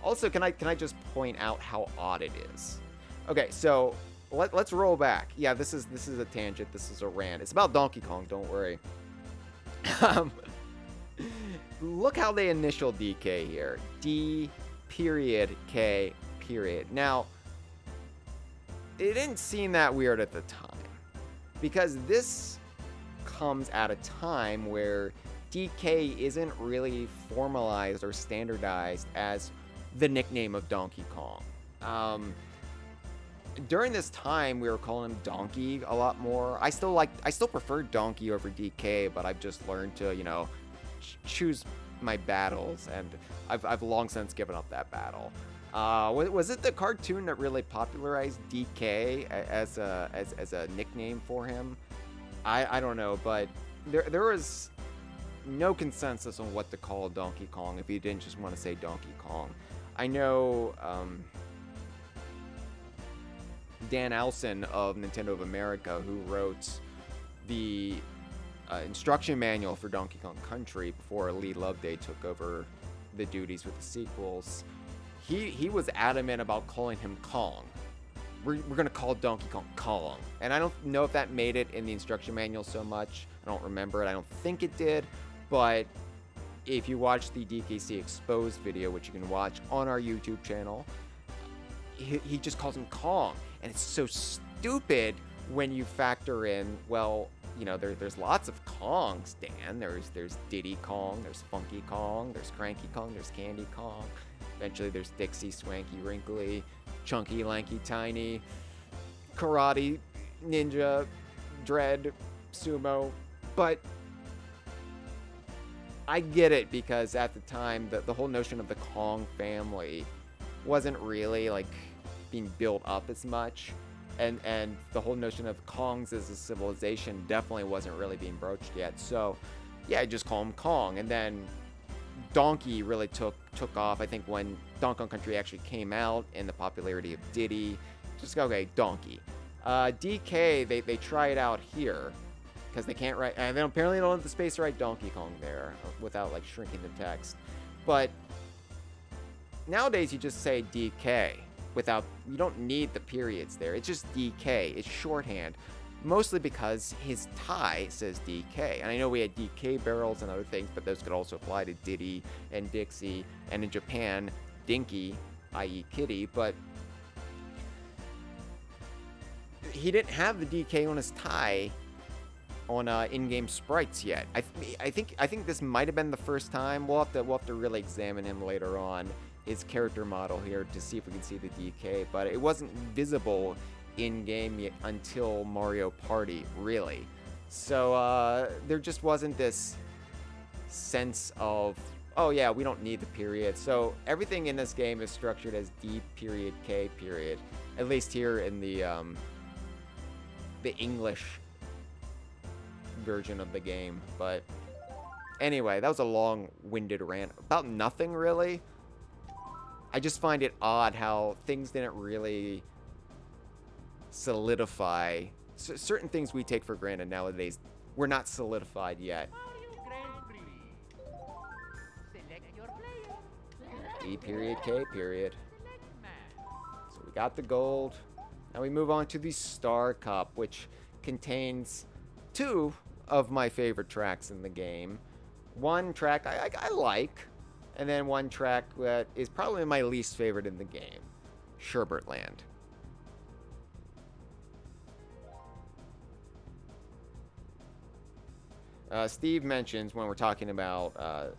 Also, can I just point out how odd it is? Okay, so let's roll back. Yeah, this is a tangent. This is a rant. It's about Donkey Kong. Don't worry. Look how they initial DK here. D.K. Now, it didn't seem that weird at the time, because this comes at a time where DK isn't really formalized or standardized as the nickname of Donkey Kong. During this time, we were calling him Donkey a lot more. I still prefer Donkey over DK, but I've just learned to, you know, choose my battles, and I've long since given up that battle. Was it the cartoon that really popularized DK as a nickname for him? I don't know, but there was no consensus on what to call Donkey Kong if you didn't just want to say Donkey Kong. I know Dan Alson of Nintendo of America, who wrote the instruction manual for Donkey Kong Country before Lee Loveday took over the duties with the sequels. He was adamant about calling him Kong. We're going to call Donkey Kong Kong. And I don't know if that made it in the instruction manual so much. I don't remember it. I don't think it did. But if you watch the DKC Exposed video, which you can watch on our YouTube channel, he just calls him Kong. And it's so stupid when you factor in, well, you know, there's lots of Kongs, Dan. There's Diddy Kong, there's Funky Kong, there's Cranky Kong, there's Candy Kong. Eventually there's Dixie, Swanky, Wrinkly, Chunky, Lanky, Tiny, Karate, Ninja, Dread, Sumo. But I get it, because at the time, the whole notion of the Kong family wasn't really, like, being built up as much. And the whole notion of Kongs as a civilization definitely wasn't really being broached yet. So, yeah, I just call him Kong. And then Donkey really took off, I think, when Donkey Kong Country actually came out, and the popularity of Diddy. Just go, okay, Donkey. DK, they try it out here, because they can't write, and they apparently don't have the space to write Donkey Kong there without, like, shrinking the text. But nowadays you just say DK without, you don't need the periods there. It's just DK. It's shorthand, mostly because his tie says DK. And I know we had DK barrels and other things, but those could also apply to Diddy and Dixie, and in Japan, Dinky, i.e. Kitty. But he didn't have the DK on his tie on in-game sprites yet. I think this might have been the first time. We'll have to really examine him later on, his character model here, to see if we can see the DK. But it wasn't visible in-game yet until Mario Party, really. So there just wasn't this sense of, oh yeah, we don't need the period. So everything in this game is structured as D.K. period, at least here in the English version of the game. But anyway, that was a long-winded rant about nothing, really. I just find it odd how things didn't really solidify. Certain things we take for granted nowadays were not solidified yet. E period, K period. So we got the gold. Now we move on to the Star Cup, which contains two of my favorite tracks in the game. One track I like, and then one track that is probably my least favorite in the game, Sherbet Land. Steve mentions when we're talking about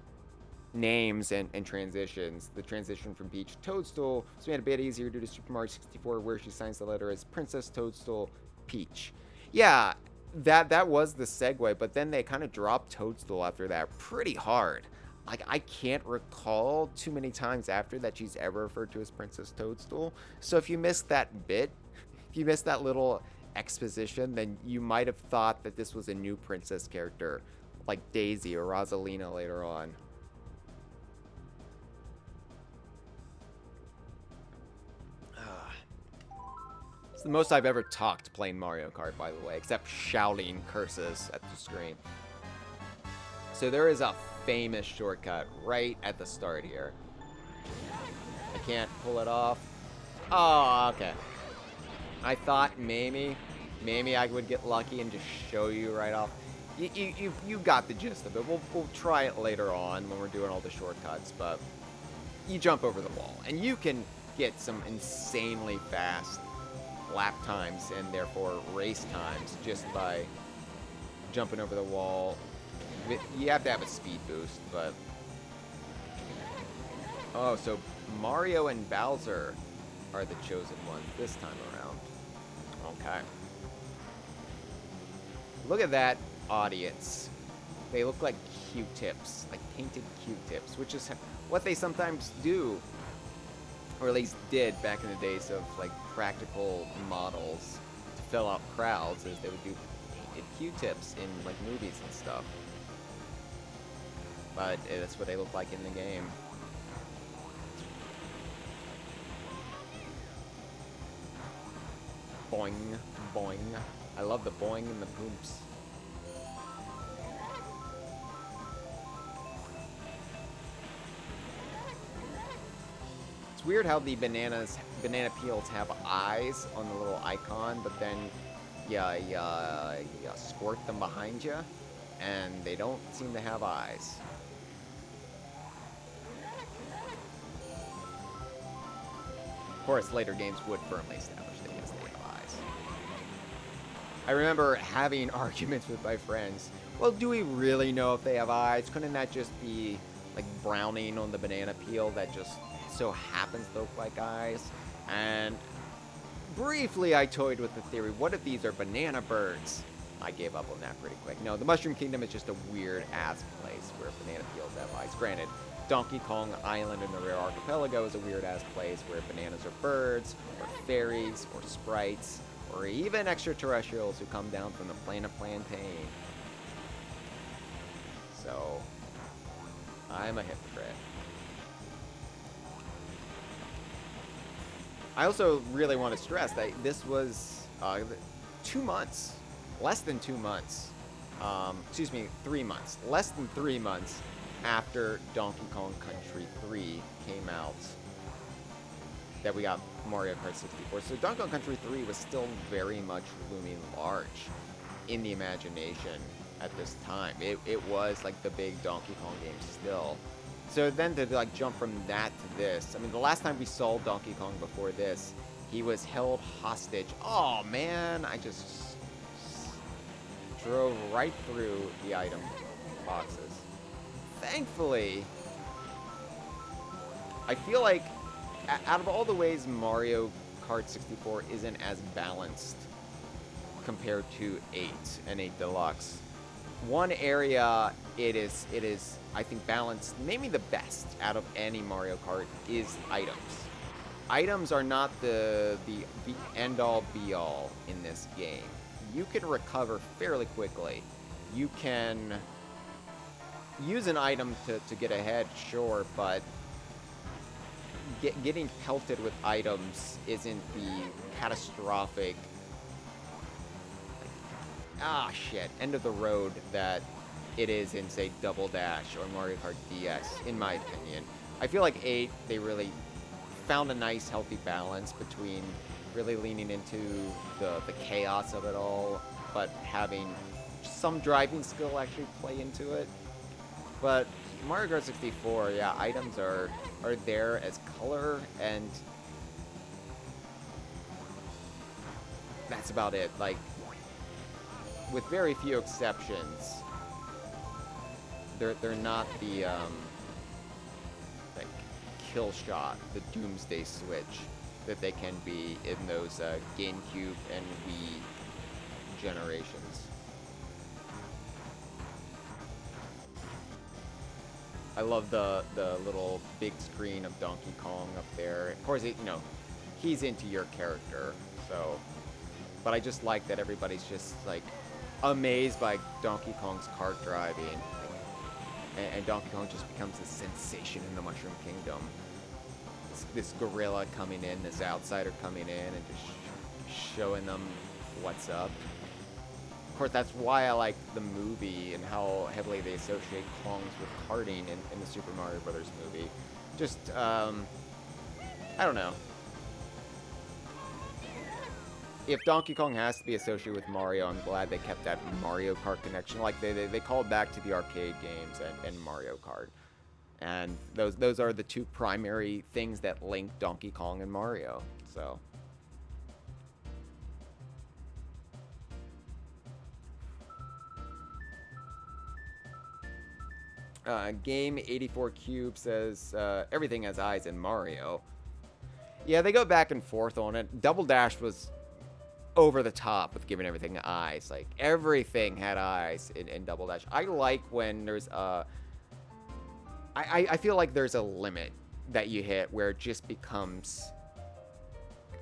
names and transitions. The transition from Peach to Toadstool was made a bit easier due to Super Mario 64, where she signs the letter as Princess Toadstool Peach. Yeah, that was the segue, but then they kind of dropped Toadstool after that pretty hard. Like, I can't recall too many times after that she's ever referred to as Princess Toadstool. So if you missed that bit, if you missed that little exposition, then you might have thought that this was a new princess character, like Daisy or Rosalina later on. It's the most I've ever talked playing Mario Kart, by the way, except shouting curses at the screen. So there is a famous shortcut right at the start here. I can't pull it off. Oh, okay. I thought maybe I would get lucky and just show you right off. You got the gist of it. We'll try it later on when we're doing all the shortcuts, but you jump over the wall, and you can get some insanely fast lap times and therefore race times just by jumping over the wall. You have to have a speed boost, but... Oh, so Mario and Bowser are the chosen ones this time around. Okay. Look at that audience. They look like Q-tips, like painted Q-tips, which is what they sometimes do, or at least did back in the days of like practical models to fill out crowds, as they would do painted Q-tips in like movies and stuff. But that's what they look like in the game. Boing, boing. I love the boing and the poops. It's weird how the banana peels have eyes on the little icon, but then you squirt them behind you, and they don't seem to have eyes. Of course, later games would firmly establish that yes, they have eyes. I remember having arguments with my friends. Well, do we really know if they have eyes? Couldn't that just be like browning on the banana peel that just so happens to look like eyes? And briefly, I toyed with the theory, what if these are banana birds? I gave up on that pretty quick. No, the Mushroom Kingdom is just a weird-ass place where banana peels have eyes. Granted, Donkey Kong Island in the Rare Archipelago is a weird-ass place where bananas are birds, or fairies, or sprites, or even extraterrestrials who come down from the planet Plantain. So, I'm a hypocrite. I also really want to stress that this was 2 months, less than 2 months, excuse me, 3 months, less than 3 months after Donkey Kong Country 3 came out, that we got Mario Kart 64. So Donkey Kong Country 3 was still very much looming large in the imagination at this time. It was like the big Donkey Kong game still. So then to like jump from that to this, I mean, the last time we saw Donkey Kong before this, he was held hostage. Oh man, I just drove right through the item boxes. Thankfully, I feel like out of all the ways Mario Kart 64 isn't as balanced compared to 8 and 8 Deluxe, one area it is I think balanced maybe the best out of any Mario Kart is items. Items are not the end-all be-all in this game. You can recover fairly quickly. You can use an item to get ahead, sure, but getting pelted with items isn't the catastrophic, end of the road that it is in, say, Double Dash or Mario Kart DS, in my opinion. I feel like 8, they really found a nice, healthy balance between really leaning into the chaos of it all, but having some driving skill actually play into it. But Mario Kart 64, yeah, items are there as color, and that's about it. Like, with very few exceptions, they're not the kill shot, the doomsday switch that they can be in those GameCube and Wii generations. I love the little big screen of Donkey Kong up there. Of course, you know, he's into your character, so. But I just like that everybody's just like amazed by Donkey Kong's kart driving, and Donkey Kong just becomes a sensation in the Mushroom Kingdom. This gorilla coming in, this outsider coming in, and just showing them what's up. Of course, that's why I like the movie and how heavily they associate Kongs with karting in the Super Mario Brothers movie. Just, I don't know. If Donkey Kong has to be associated with Mario, I'm glad they kept that Mario Kart connection. Like, they called back to the arcade games and Mario Kart. And those are the two primary things that link Donkey Kong and Mario, so. Game 84 Cube says, everything has eyes in Mario. Yeah, they go back and forth on it. Double Dash was over the top with giving everything eyes. Like, everything had eyes in Double Dash. I like when there's I feel like there's a limit that you hit where it just becomes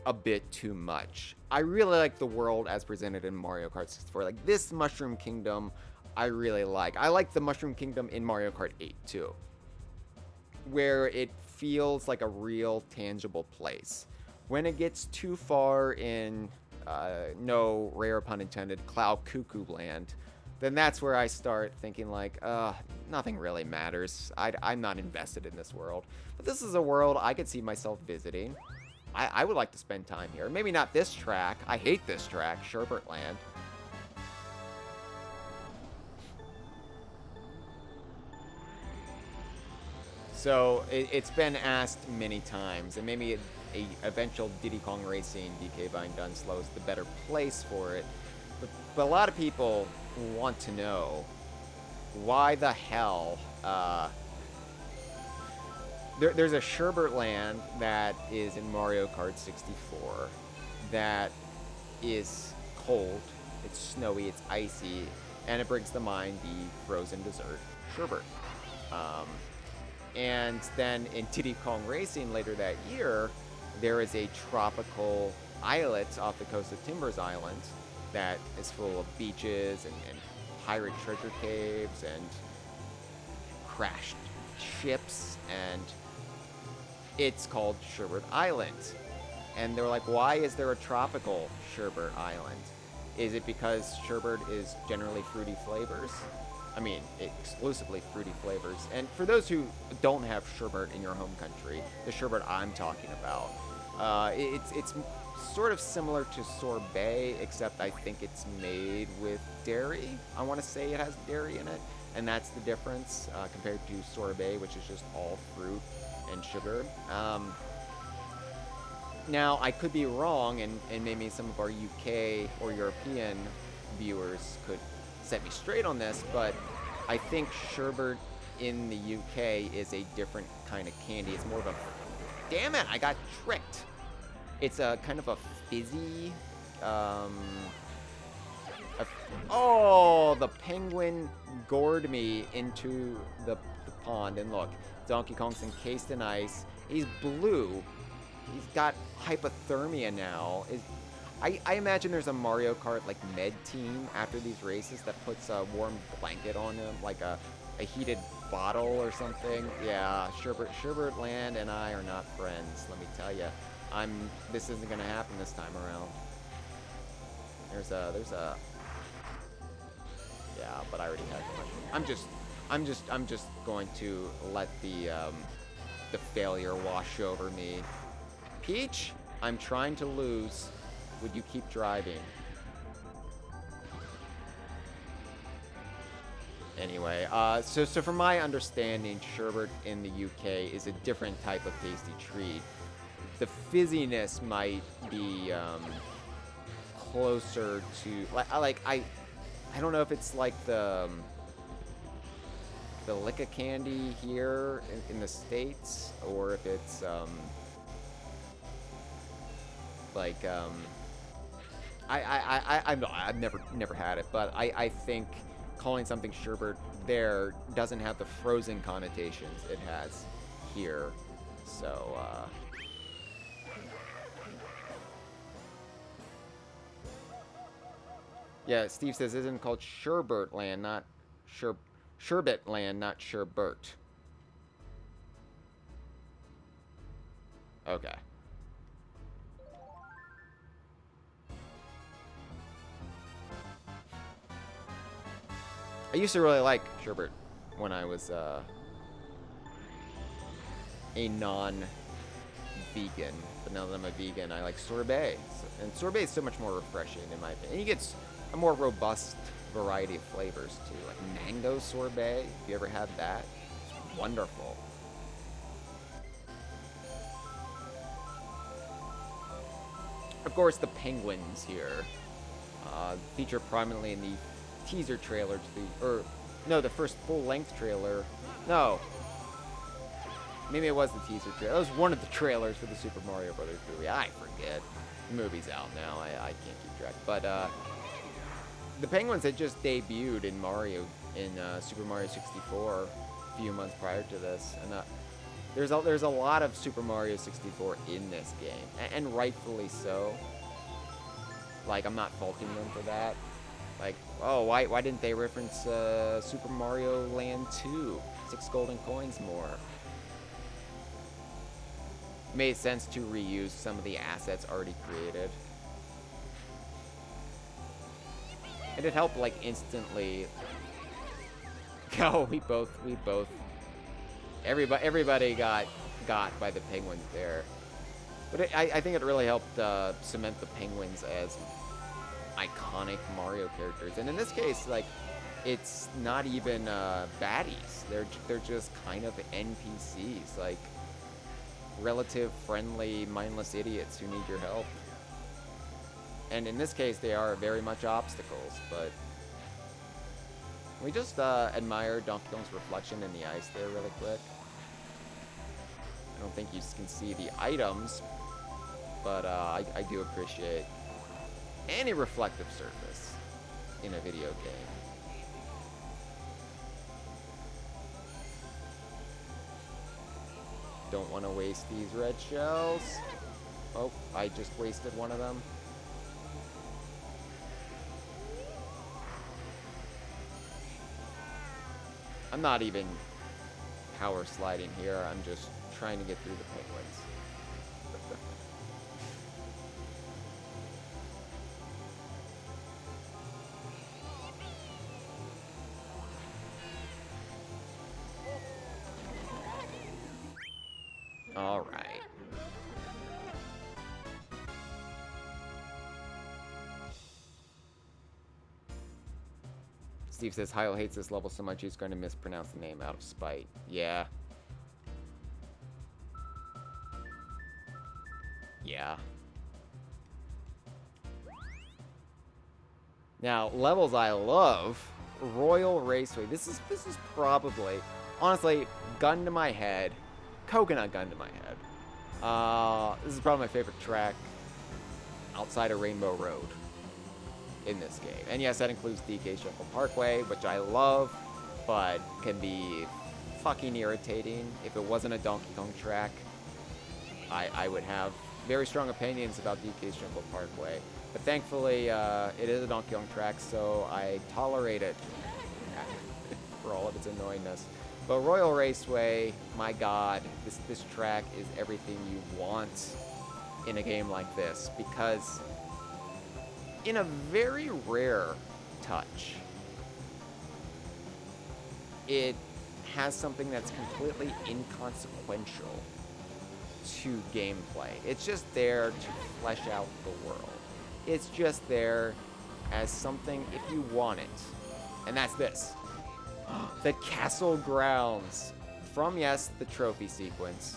a bit too much. I really like the world as presented in Mario Kart 64. Like, this Mushroom Kingdom, I really like. I like the Mushroom Kingdom in Mario Kart 8 too, where it feels like a real tangible place. When it gets too far in, no rare pun intended, Cloud Cuckoo Land, then that's where I start thinking like, nothing really matters. I'm not invested in this world. But this is a world I could see myself visiting. I would like to spend time here. Maybe not this track. I hate this track, Sherbet Land. So it's been asked many times, and maybe a eventual Diddy Kong Racing DK Vine Done Slow is the better place for it. But a lot of people want to know why the hell there's a Sherbet Land that is in Mario Kart 64 that is cold, it's snowy, it's icy, and it brings to mind the frozen dessert sherbet. And then in Diddy Kong Racing later that year, there is a tropical islet off the coast of Timbers Island that is full of beaches and pirate treasure caves and crashed ships, and it's called Sherbet Island. And they're like, why is there a tropical Sherbet Island? Is it because sherbet is generally fruity flavors? I mean, exclusively fruity flavors. And for those who don't have sherbet in your home country, the sherbet I'm talking about, it's sort of similar to sorbet, except I think it's made with dairy. I want to say it has dairy in it, and that's the difference compared to sorbet, which is just all fruit and sugar. Now, I could be wrong, and maybe some of our UK or European viewers could set me straight on this, but I think sherbet in the UK is a different kind of candy. It's more of a... Damn it, I got tricked. It's a kind of a fizzy... Oh, the penguin gored me into the pond. And look, Donkey Kong's encased in ice. He's blue. He's got hypothermia now. I imagine there's a Mario Kart like med team after these races that puts a warm blanket on him, like a heated bottle or something. Yeah, Sherbet Land and I are not friends, let me tell you. This isn't gonna happen this time around. There's a. Yeah, but I already had one. I'm just going to let the failure wash over me. Peach, I'm trying to lose. Would you keep driving? Anyway, so from my understanding, sherbet in the UK is a different type of tasty treat. The fizziness might be closer to I don't know if it's like the the Licka candy here in the States, or if it's like I've never had it, but I think calling something sherbet there doesn't have the frozen connotations it has here. So yeah, Steve says isn't it called Sherbet Land, not Sherbet Land, not Sherbet. Okay. I used to really like sherbet when I was a non-vegan, but now that I'm a vegan, I like sorbet. And sorbet is so much more refreshing in my opinion. And you get a more robust variety of flavors too, like mango sorbet. If you ever had that, it's wonderful. Of course, the penguins here feature prominently in the teaser trailer to the first full-length trailer. No, maybe it was the teaser trailer. It was one of the trailers for the Super Mario Brothers movie. I forget. The movie's out now. I can't keep track. But the penguins had just debuted in Super Mario 64 a few months prior to this, and there's a lot of Super Mario 64 in this game, and rightfully so. Like, I'm not faulting them for that. Like, oh, why didn't they reference Super Mario Land 2? 6 golden coins more. Made sense to reuse some of the assets already created. And it helped, like, instantly. Oh, we both. Everybody got by the penguins there. But I think it really helped cement the penguins as iconic Mario characters. And in this case, like, it's not even baddies. They're just kind of NPCs, like relative friendly, mindless idiots who need your help. And in this case, they are very much obstacles, but can we just admire Donkey Kong's reflection in the ice there really quick? I don't think you can see the items, but I do appreciate any reflective surface in a video game. Don't want to waste these red shells. Oh, I just wasted one of them. I'm not even power sliding here. I'm just trying to get through the penguins. All right. Steve says Hyle hates this level so much he's going to mispronounce the name out of spite. Yeah. Yeah. Now, levels I love. Royal Raceway. This is probably, honestly, gun to my head. Coconut gun to my head. This is probably my favorite track outside of Rainbow Road in this game. And yes, that includes DK Kart Parkway, which I love, but can be fucking irritating. If it wasn't a Donkey Kong track, I would have very strong opinions about DK Kart Parkway. But thankfully, it is a Donkey Kong track, so I tolerate it for all of its annoyingness. But Royal Raceway, my god, this track is everything you want in a game like this, because in a very rare touch, it has something that's completely inconsequential to gameplay. It's just there to flesh out the world. It's just there as something if you want it. And that's this. The castle grounds from, yes, the trophy sequence,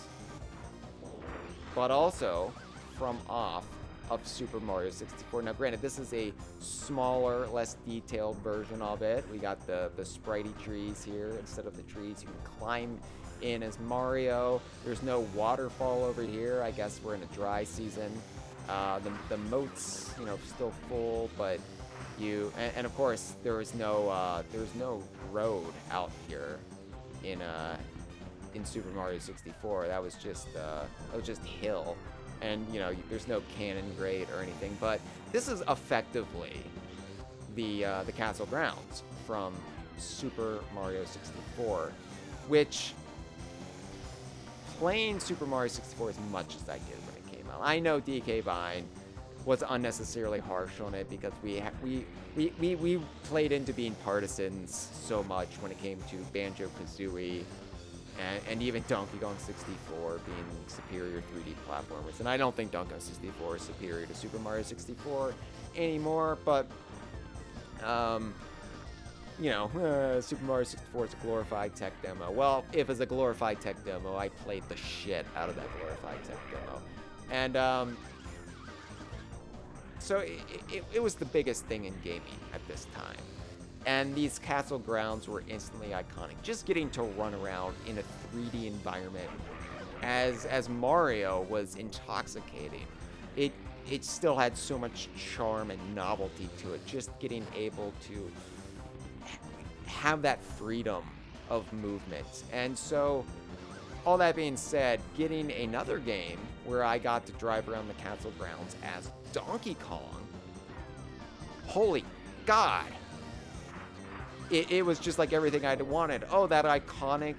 but also from off of Super Mario 64. Now, granted, this is a smaller, less detailed version of it. We got the spritey trees here instead of the trees. You can climb in as Mario. There's no waterfall over here. I guess we're in a dry season. The moat's, you know, still full, but and of course there was no road out here in Super Mario 64. That was just hill, and you know, there's no cannon grade or anything. But this is effectively the castle grounds from Super Mario 64, which playing Super Mario 64 as much as I did when it came out. I know DK Vine was unnecessarily harsh on it because we played into being partisans so much when it came to Banjo-Kazooie and even Donkey Kong 64 being superior 3D platformers. And I don't think Donkey Kong 64 is superior to Super Mario 64 anymore, but you know, Super Mario 64 is a glorified tech demo. Well, if it's a glorified tech demo, I played the shit out of that glorified tech demo. And so it was the biggest thing in gaming at this time. And these castle grounds were instantly iconic. Just getting to run around in a 3D environment as Mario was intoxicating. It still had so much charm and novelty to it. Just getting able to have that freedom of movement. And so, all that being said, getting another game where I got to drive around the castle grounds as Donkey Kong, holy God, it was just like everything I'd wanted. Oh, that iconic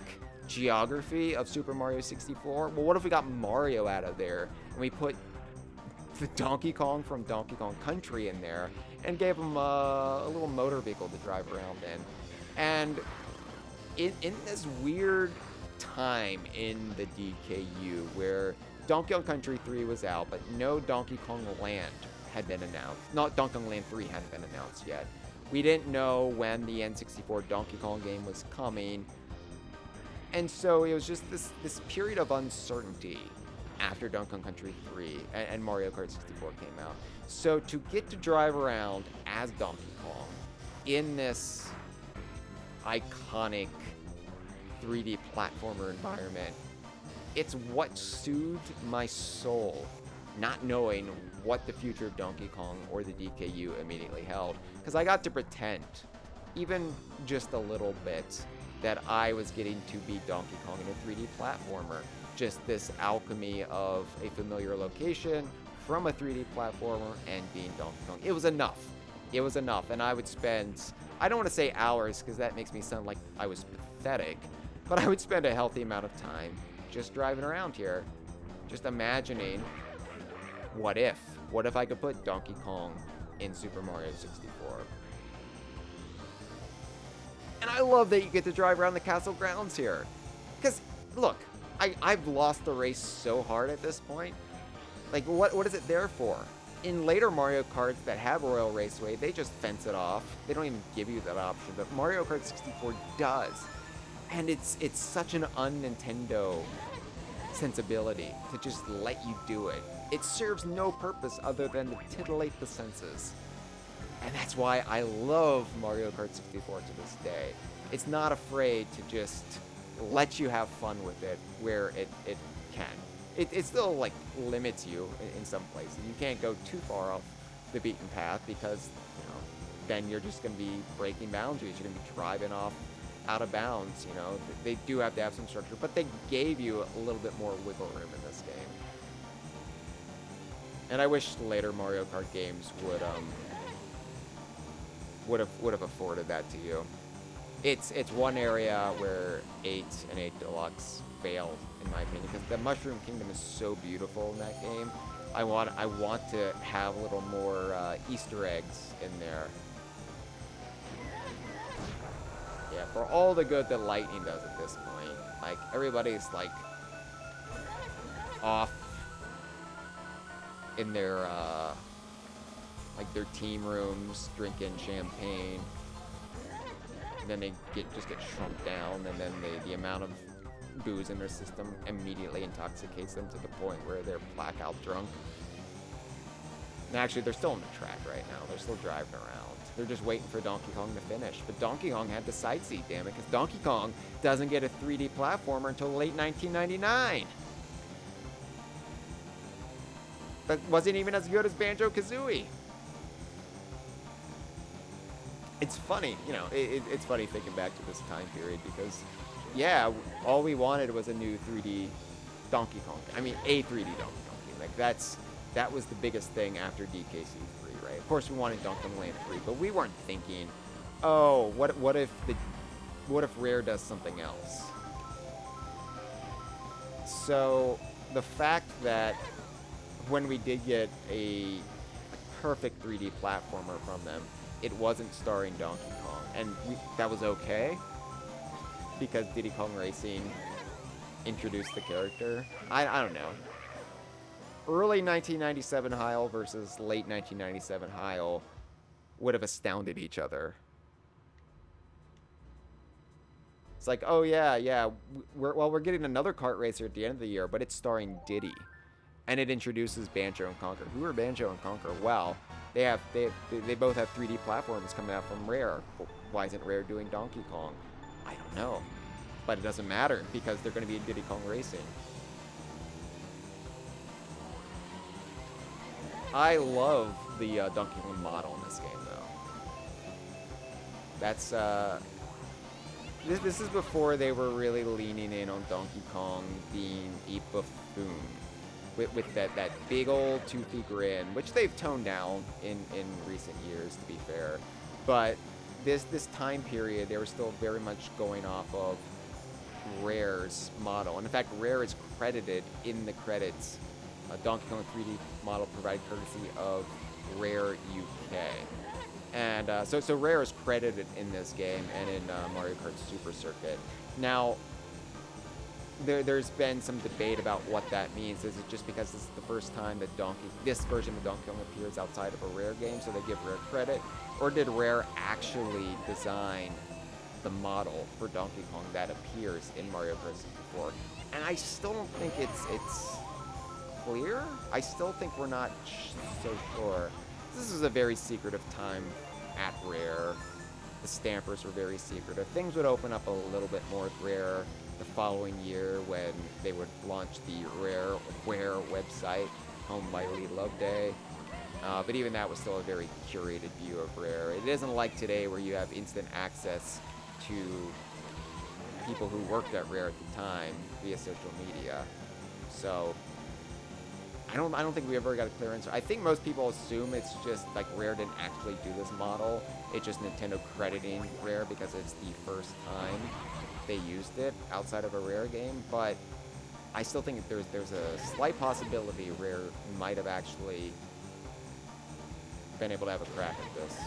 geography of Super Mario 64. Well, what if we got Mario out of there and we put the Donkey Kong from Donkey Kong Country in there and gave him a little motor vehicle to drive around in? And in this weird time in the DKU where Donkey Kong Country 3 was out, but no Donkey Kong Land had been announced. Not Donkey Kong Land 3 hadn't been announced yet. We didn't know when the N64 Donkey Kong game was coming. And so it was just this period of uncertainty after Donkey Kong Country 3 and Mario Kart 64 came out. So to get to drive around as Donkey Kong in this iconic 3D platformer environment, it's what soothed my soul, not knowing what the future of Donkey Kong or the DKU immediately held. Because I got to pretend, even just a little bit, that I was getting to be Donkey Kong in a 3D platformer. Just this alchemy of a familiar location from a 3D platformer and being Donkey Kong. It was enough. It was enough. And I would spend, I don't want to say hours because that makes me sound like I was pathetic, but I would spend a healthy amount of time just driving around here, just imagining, what if? What if I could put Donkey Kong in Super Mario 64? And I love that you get to drive around the castle grounds here. Because, look, I've lost the race so hard at this point. Like, what is it there for? In later Mario Karts that have Royal Raceway, they just fence it off. They don't even give you that option. But Mario Kart 64 does. And it's such an un-Nintendo sensibility to just let you do it. It serves no purpose other than to titillate the senses. And that's why I love Mario Kart 64 to this day. It's not afraid to just let you have fun with it where it can. It still, like, limits you in some places. You can't go too far off the beaten path because, you know, then you're just going to be breaking boundaries. You're going to be driving off out of bounds, you know. They do have to have some structure, but they gave you a little bit more wiggle room in this game. And I wish later Mario Kart games would have afforded that to you. It's one area where 8 and 8 Deluxe failed, in my opinion, because the Mushroom Kingdom is so beautiful in that game. I want to have a little more Easter eggs in there. Yeah, for all the good that Lightning does at this point. Like, everybody's, like, off in their, like, their team rooms, drinking champagne. And then they just get shrunk down, and then the amount of booze in their system immediately intoxicates them to the point where they're blackout drunk. And actually, they're still on the track right now. They're still driving around. They're just waiting for Donkey Kong to finish. But Donkey Kong had the side seat, damn it, because Donkey Kong doesn't get a 3D platformer until late 1999. That wasn't even as good as Banjo-Kazooie. It's funny, you know, it's funny thinking back to this time period because, yeah, all we wanted was a new 3D Donkey Kong. I mean, a 3D Donkey Kong game. Like, that was the biggest thing after DKC 3, right? Of course, we wanted Donkey Kong Land 3, but we weren't thinking, oh, what if Rare does something else? So, the fact that when we did get a perfect 3D platformer from them, it wasn't starring Donkey Kong, and that was okay because Diddy Kong Racing introduced the character. I don't know. Early 1997 Hyle versus late 1997 Hyle would have astounded each other. It's like, oh yeah, we're getting another kart racer at the end of the year, but it's starring Diddy. And it introduces Banjo and Conker. Who are Banjo and Conker? Well, they both have 3D platforms coming out from Rare. Why isn't Rare doing Donkey Kong? I don't know. But it doesn't matter because they're going to be in Diddy Kong Racing. I love the Donkey Kong model in this game, though. That's this is before they were really leaning in on Donkey Kong being a buffoon. With that big old toothy grin, which they've toned down in recent years, to be fair. But this time period, they were still very much going off of Rare's model. And in fact, Rare is credited in the credits. Donkey Kong 3D model provided courtesy of Rare UK. And so Rare is credited in this game and in Mario Kart Super Circuit. Now, there's been some debate about what that means. Is it just because this is the first time that this version of Donkey Kong appears outside of a Rare game, so they give Rare credit? Or did Rare actually design the model for Donkey Kong that appears in Mario Kart 64? And I still don't think it's clear. I still think we're not so sure. This is a very secretive time at Rare. The stampers were very secretive. Things would open up a little bit more with Rare the following year when they would launch the Rareware website, owned by Lee Loveday. But even that was still a very curated view of Rare. It isn't like today where you have instant access to people who worked at Rare at the time via social media. So I don't think we ever got a clear answer. I think most people assume it's just like Rare didn't actually do this model. It's just Nintendo crediting Rare because it's the first time they used it outside of a Rare game. But I still think there's a slight possibility Rare might have actually been able to have a crack at this.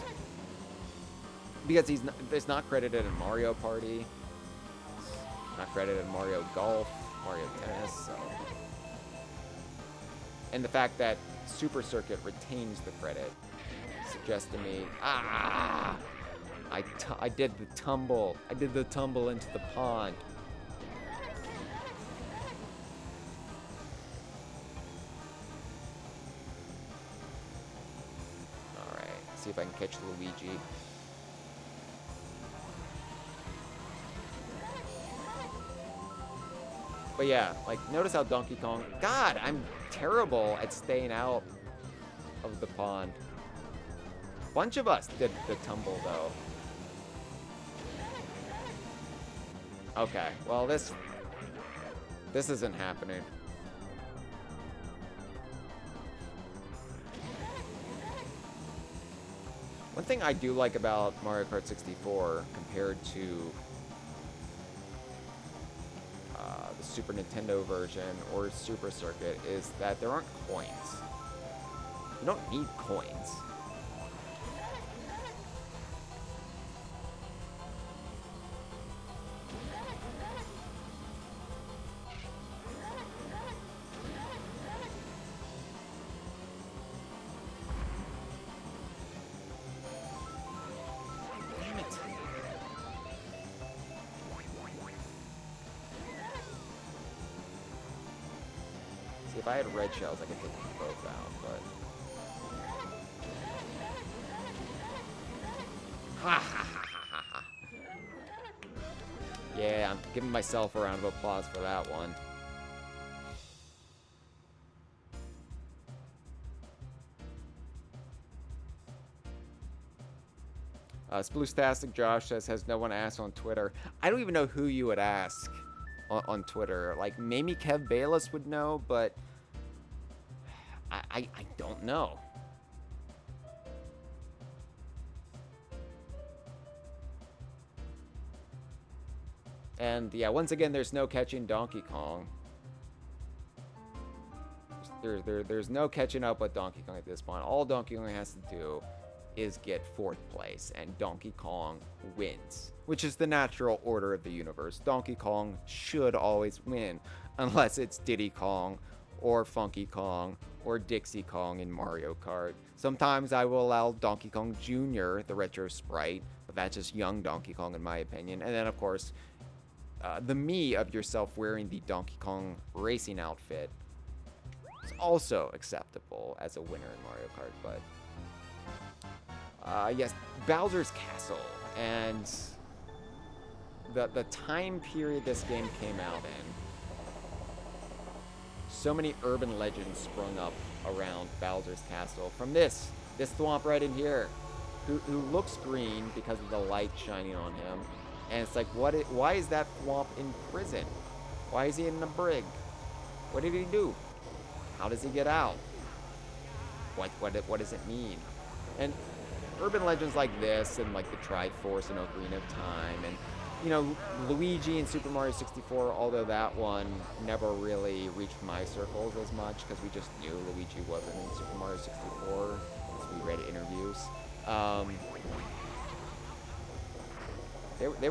Because it's not credited in Mario Party. It's not credited in Mario Golf, Mario Tennis, so. And the fact that Super Circuit retains the credit suggests to me, I did the tumble. I did the tumble into the pond. Alright, see if I can catch Luigi. But yeah, like, notice how Donkey Kong... God, I'm terrible at staying out of the pond. A bunch of us did the tumble, though. Okay, well, this isn't happening. One thing I do like about Mario Kart 64 compared to the Super Nintendo version or Super Circuit is that there aren't coins. You don't need coins. If I had red shells, I could take them both out, but... Ha ha ha ha ha. Yeah, I'm giving myself a round of applause for that one. Sploostastic Josh says, has no one asked on Twitter? I don't even know who you would ask on Twitter. Like, maybe Kev Bayliss would know, but I don't know. And yeah, once again, there's no catching Donkey Kong. There's no catching up with Donkey Kong at this point. All Donkey Kong has to do is get 4th place, and Donkey Kong wins, which is the natural order of the universe. Donkey Kong should always win, unless it's Diddy Kong, or Funky Kong, or Dixie Kong in Mario Kart. Sometimes I will allow Donkey Kong Jr., the retro sprite, but that's just young Donkey Kong in my opinion. And then, of course, the me of yourself wearing the Donkey Kong racing outfit is also acceptable as a winner in Mario Kart, but yes, Bowser's Castle, and the time period this game came out in. So many urban legends sprung up around Bowser's Castle from this thwomp right in here, who looks green because of the light shining on him, and it's like, why is that thwomp in prison? Why is he in a brig? What did he do? How does he get out? What does it mean? And urban legends like this, and like the Triforce and Ocarina of Time, and you know, Luigi in Super Mario 64, although that one never really reached my circles as much because we just knew Luigi wasn't in Super Mario 64 because we read interviews. They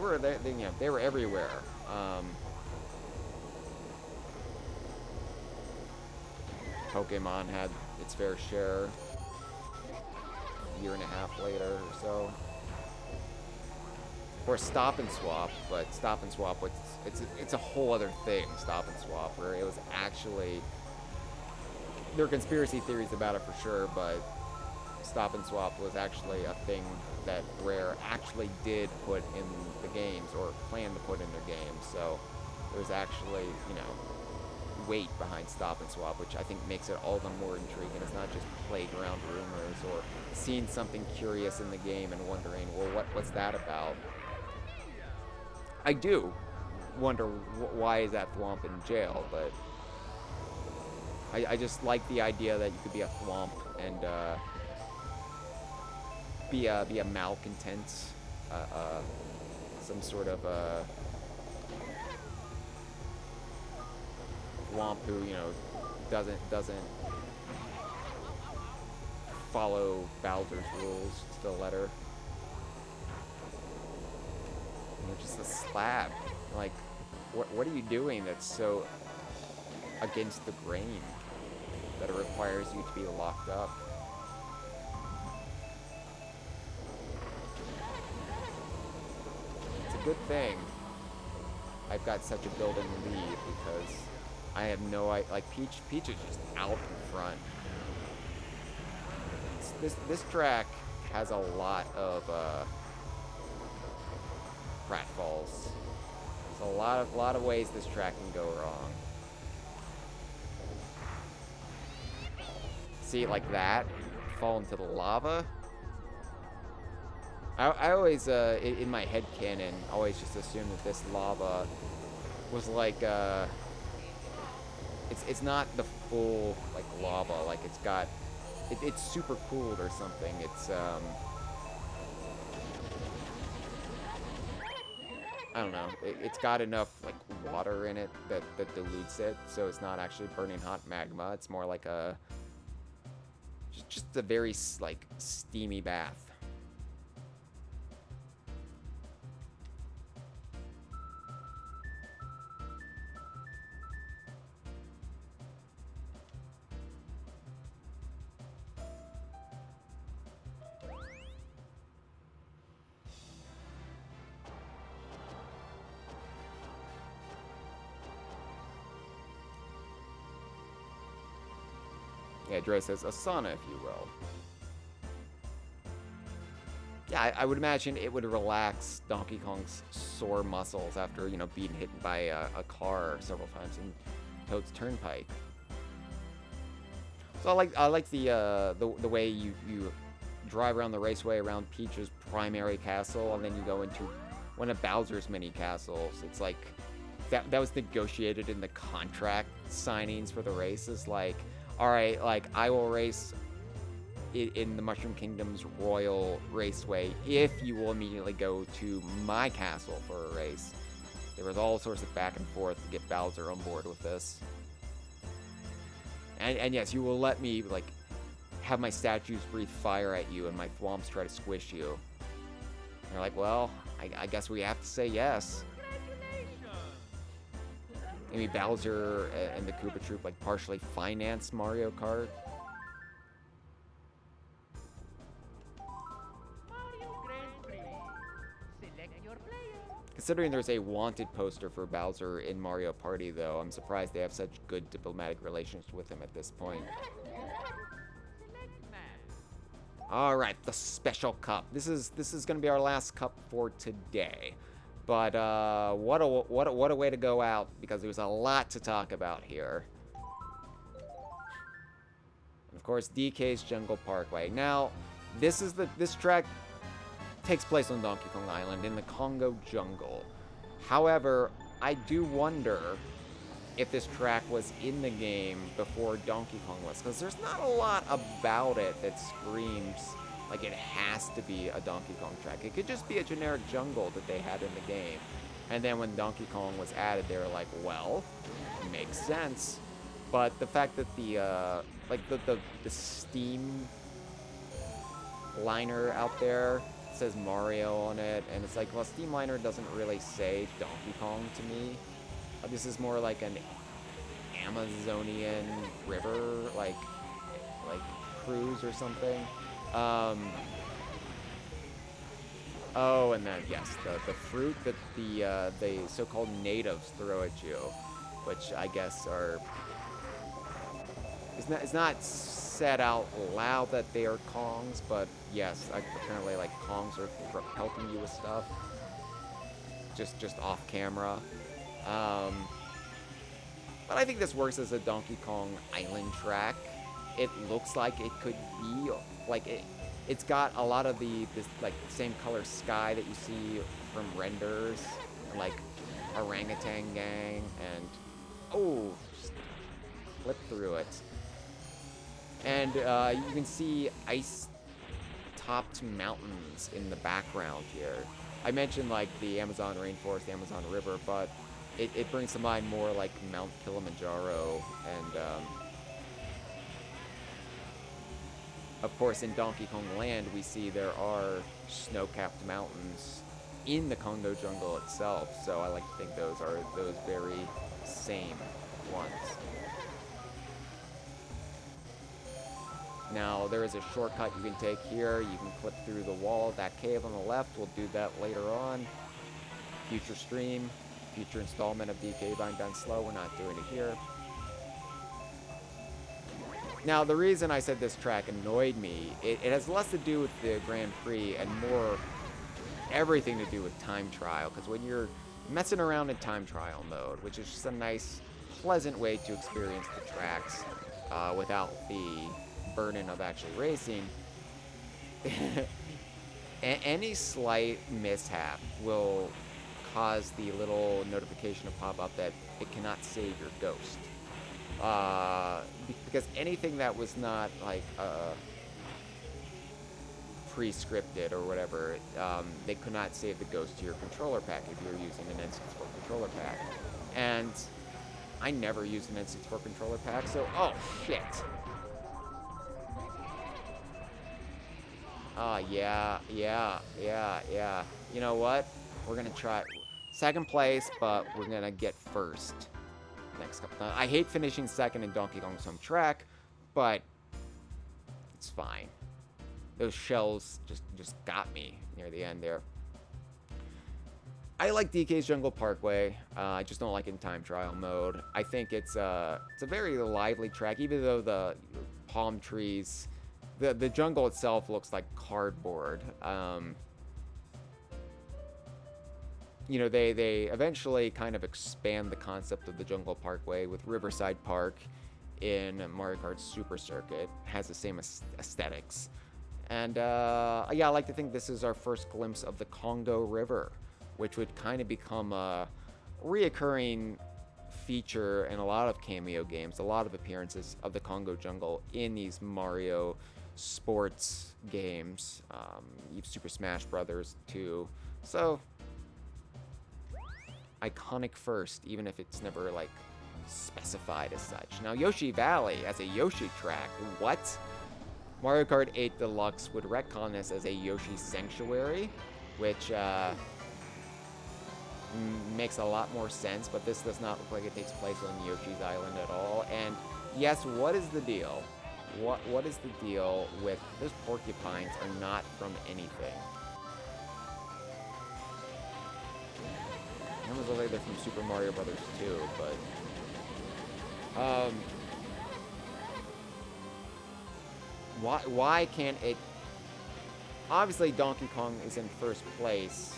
were everywhere. Pokemon had its fair share a year and a half later or so. Or Stop and Swap, but Stop and Swap, it's a whole other thing, Stop and Swap, where it was actually, there are conspiracy theories about it for sure, but Stop and Swap was actually a thing that Rare actually did put in the games, or planned to put in their games, so there was actually, you know, weight behind Stop and Swap, which I think makes it all the more intriguing. It's not just playground rumors, or seeing something curious in the game and wondering, well, what's that about? I do wonder why is that thwomp in jail, but I just like the idea that you could be a thwomp and be a malcontent, some sort of thwomp who, you know, doesn't follow Bowser's rules to the letter. You're just a slab. Like, what are you doing that's so against the grain that it requires you to be locked up? It's a good thing I've got such a built-in lead, because I have no idea. Like, Peach is just out in front. This track has a lot of pratfalls. There's a lot of ways this track can go wrong. See, like that, fall into the lava. I always, in my head canon, always just assumed that this lava was like, it's not the full, like, lava, like it's got, it's super cooled or something. It's, I don't know, it's got enough, like, water in it that dilutes it, so it's not actually burning hot magma. It's more like a, just a very, like, steamy bath. Yeah, Dre says, a sauna, if you will. Yeah, I would imagine it would relax Donkey Kong's sore muscles after, you know, being hit by a car several times in Toad's Turnpike. So I like the way you drive around the raceway around Peach's primary castle, and then you go into one of Bowser's mini castles. It's like that was negotiated in the contract signings for the races. Like, all right, like I will race in the Mushroom Kingdom's Royal Raceway if you will immediately go to my castle for a race. There was all sorts of back and forth to get Bowser on board with this. And yes, you will let me, like, have my statues breathe fire at you and my thwomps try to squish you. And you're like, well, I guess we have to say yes. Maybe Bowser and the Koopa Troop, like, partially finance Mario Kart. Considering there's a wanted poster for Bowser in Mario Party, though, I'm surprised they have such good diplomatic relations with him at this point. All right, the special cup. This is going to be our last cup for today. But what a way to go out, because there's a lot to talk about here. And of course, DK's Jungle Parkway. Now, this track takes place on Donkey Kong Island in the Congo jungle. However, I do wonder if this track was in the game before Donkey Kong was, because there's not a lot about it that screams like it has to be a Donkey Kong track. It could just be a generic jungle that they had in the game. And then when Donkey Kong was added, they were like, well, makes sense. But the fact that the Steam liner out there says Mario on it, and it's like, well, Steam liner doesn't really say Donkey Kong to me. This is more like an Amazonian river, like cruise or something. Oh, and then yes, the fruit that the so-called natives throw at you, which I guess are it's not said out loud that they are Kongs, but yes, apparently like Kongs are pelting you with stuff, just off camera. But I think this works as a Donkey Kong Island track. It looks like it could be like it's got a lot of this like same color sky that you see from renders, and like orangutan gang, and oh, just flip through it. And you can see ice-topped mountains in the background here. I mentioned like the Amazon rainforest, the Amazon River, but it brings to mind more like Mount Kilimanjaro, and of course in Donkey Kong Land we see there are snow-capped mountains in the Congo jungle itself, so I like to think those are those very same ones. Now, there is a shortcut you can take here. You can clip through the wall of that cave on the left. We'll do that later on. Future stream, future installment of DK Done Slow. We're not doing it here. Now, the reason I said this track annoyed me, it has less to do with the Grand Prix and more everything to do with time trial. Because when you're messing around in time trial mode, which is just a nice, pleasant way to experience the tracks without the burden of actually racing, any slight mishap will cause the little notification to pop up that it cannot save your ghost. Because anything that was not like pre-scripted or whatever, they could not save the ghost to your controller pack if you're using an N64 controller pack. And I never used an N64 controller pack, so oh shit. Yeah. You know what? We're gonna try second place, but we're gonna get first next couple times. I hate finishing second in Donkey Kong's home track, but it's fine. Those shells just got me near the end there. I like DK's Jungle Parkway. I just don't like it in time trial mode. I think it's a very lively track, even though the palm trees the jungle itself looks like cardboard. You know, they eventually kind of expand the concept of the Jungle Parkway with Riverside Park in Mario Kart Super Circuit. It has the same aesthetics. And yeah, I like to think this is our first glimpse of the Congo River, which would kind of become a reoccurring feature in a lot of cameo games, a lot of appearances of the Congo Jungle in these Mario sports games. You have Super Smash Brothers too. So, iconic first, even if it's never like specified as such. Now, Yoshi Valley as a Yoshi track, what? Mario Kart 8 Deluxe would retcon this as a Yoshi Sanctuary, which makes a lot more sense, but this does not look like it takes place on Yoshi's Island at all. And yes, what is the deal? What is the deal with those porcupines are not from anything? It almost looks like they're from Super Mario Brothers 2, but why can't it? Obviously, Donkey Kong is in first place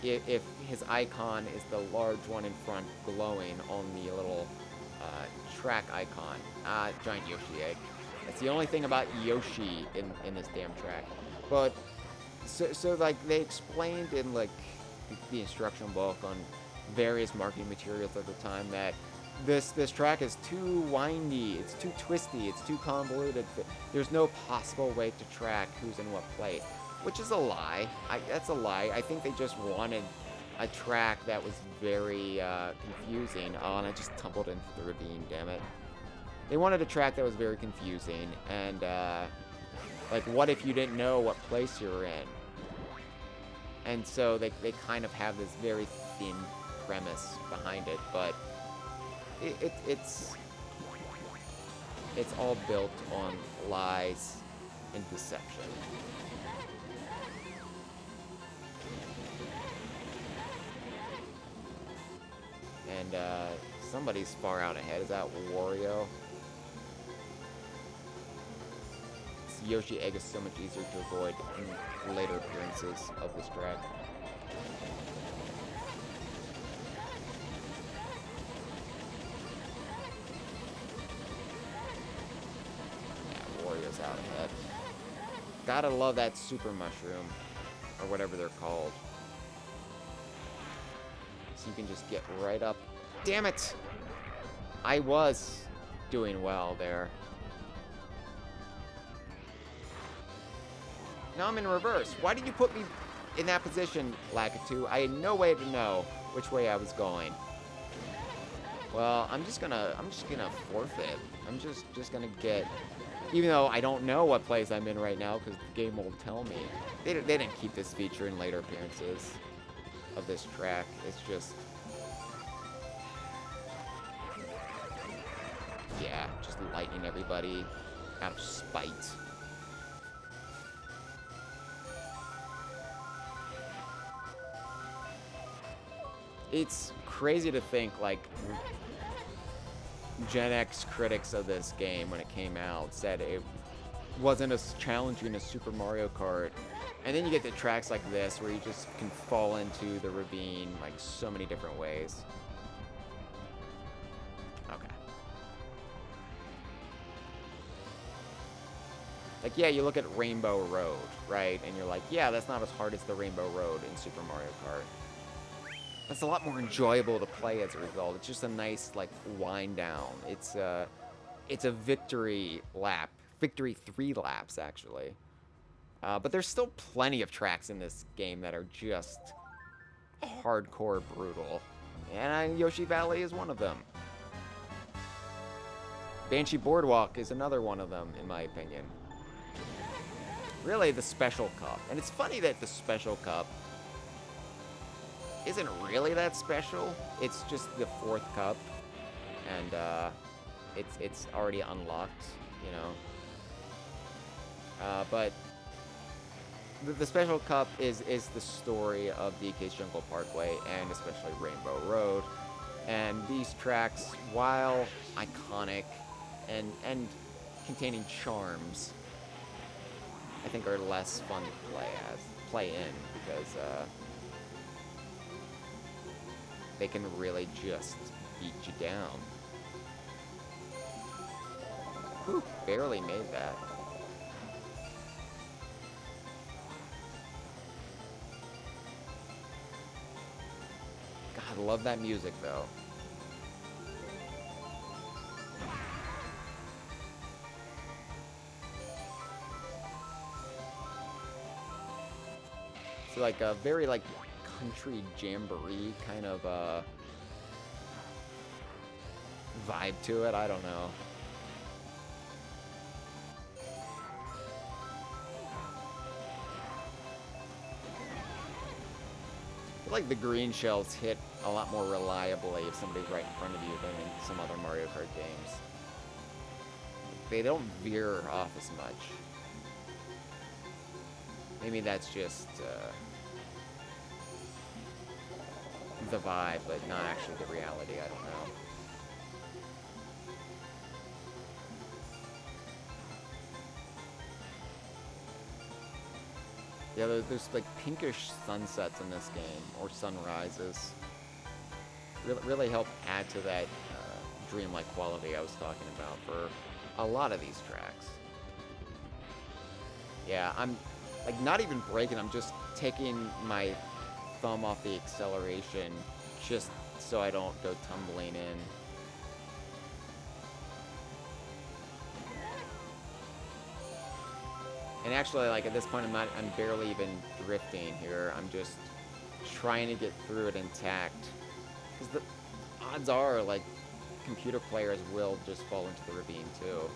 if his icon is the large one in front glowing on the little track icon. Giant Yoshi egg. That's the only thing about Yoshi in this damn track. But so like they explained in like the instruction book on various marketing materials at the time that this track is too windy, it's too twisty, it's too convoluted. There's no possible way to track who's in what place, which is a lie. That's a lie. I think they just wanted a track that was very confusing. Oh, and I just tumbled into the ravine, damn it. They wanted a track that was very confusing, and like, what if you didn't know what place you were in? And so they kind of have this very thin premise behind it, but it's all built on lies and deception. And somebody's far out ahead. Is that Wario? This Yoshi egg is so much easier to avoid in later appearances of this track. Yeah, Wario's out ahead. Gotta love that super mushroom, or whatever they're called. So you can just get right up. Damn it! I was doing well there. Now I'm in reverse. Why did you put me in that position, Lakitu? I had no way to know which way I was going. Well, I'm just gonna forfeit. I'm just gonna get, even though I don't know what place I'm in right now because the game won't tell me. They didn't keep this feature in later appearances of this track. It's just, yeah, just lightning everybody out of spite. It's crazy to think, like, Gen X critics of this game when it came out said it wasn't as challenging as Super Mario Kart. And then you get the tracks like this where you just can fall into the ravine like so many different ways. Okay. Like, yeah, you look at Rainbow Road, right? And you're like, yeah, that's not as hard as the Rainbow Road in Super Mario Kart. It's a lot more enjoyable to play as a result. It's just a nice, like, wind down. It's a victory lap. Victory 3 laps, actually. But there's still plenty of tracks in this game that are just hardcore brutal. And Yoshi Valley is one of them. Banshee Boardwalk is another one of them, in my opinion. Really, the Special Cup. And it's funny that the Special Cup isn't really that special. It's just the 4th cup, and it's already unlocked, you know. But the Special Cup is the story of DK's Jungle Parkway and especially Rainbow Road. And these tracks, while iconic and containing charms, I think are less fun to play in because they can really just beat you down. Whew, barely made that. God, love that music though. It's like a very like country jamboree kind of vibe to it. I don't know. I feel like the green shells hit a lot more reliably if somebody's right in front of you than in some other Mario Kart games. They don't veer off as much. Maybe that's just the vibe, but not actually the reality. I don't know. Yeah, there's like pinkish sunsets in this game, or sunrises. Really help add to that dreamlike quality I was talking about for a lot of these tracks. Yeah, I'm like not even braking, I'm just taking my thumb off the acceleration just so I don't go tumbling in. And actually, like, at this point, I'm barely even drifting here. I'm just trying to get through it intact. Because the odds are, like, computer players will just fall into the ravine, too.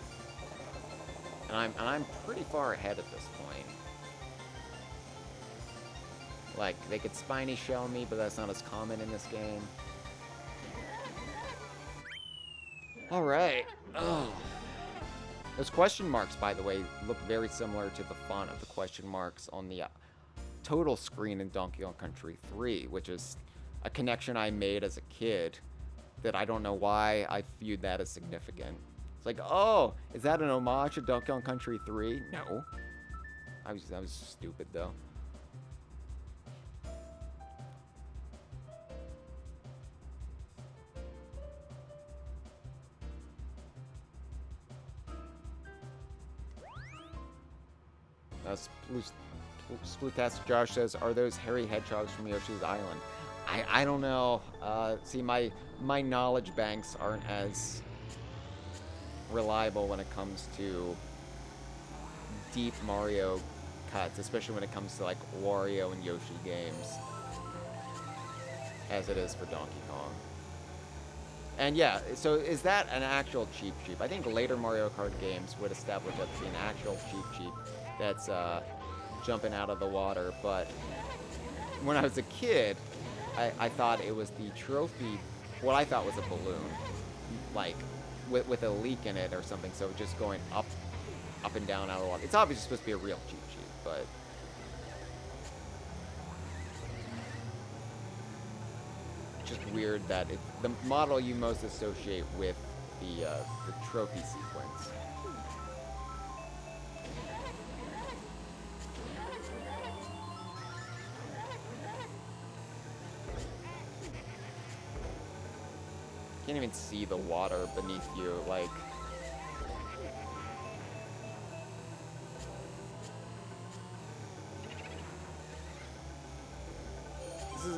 And I'm pretty far ahead at this point. Like, they could spiny shell me, but that's not as common in this game. Alright. Oh. Those question marks, by the way, look very similar to the font of the question marks on the total screen in Donkey Kong Country 3, which is a connection I made as a kid that I don't know why I viewed that as significant. It's like, oh, is that an homage to Donkey Kong Country 3? No. I was stupid, though. Splutastic Josh says, are those hairy hedgehogs from Yoshi's Island? I don't know. See, my knowledge banks aren't as reliable when it comes to deep Mario cuts, especially when it comes to like Wario and Yoshi games, as it is for Donkey Kong. And yeah, so is that an actual Cheep Cheep? I think later Mario Kart games would establish that to be an actual Cheep Cheep that's jumping out of the water, but when I was a kid, I thought it was the trophy, what I thought was a balloon, like with a leak in it or something, so just going up and down out of the water. It's obviously supposed to be a real Cheep Cheep, but it's just weird that the model you most associate with the trophy sequence. Can't even see the water beneath you, like.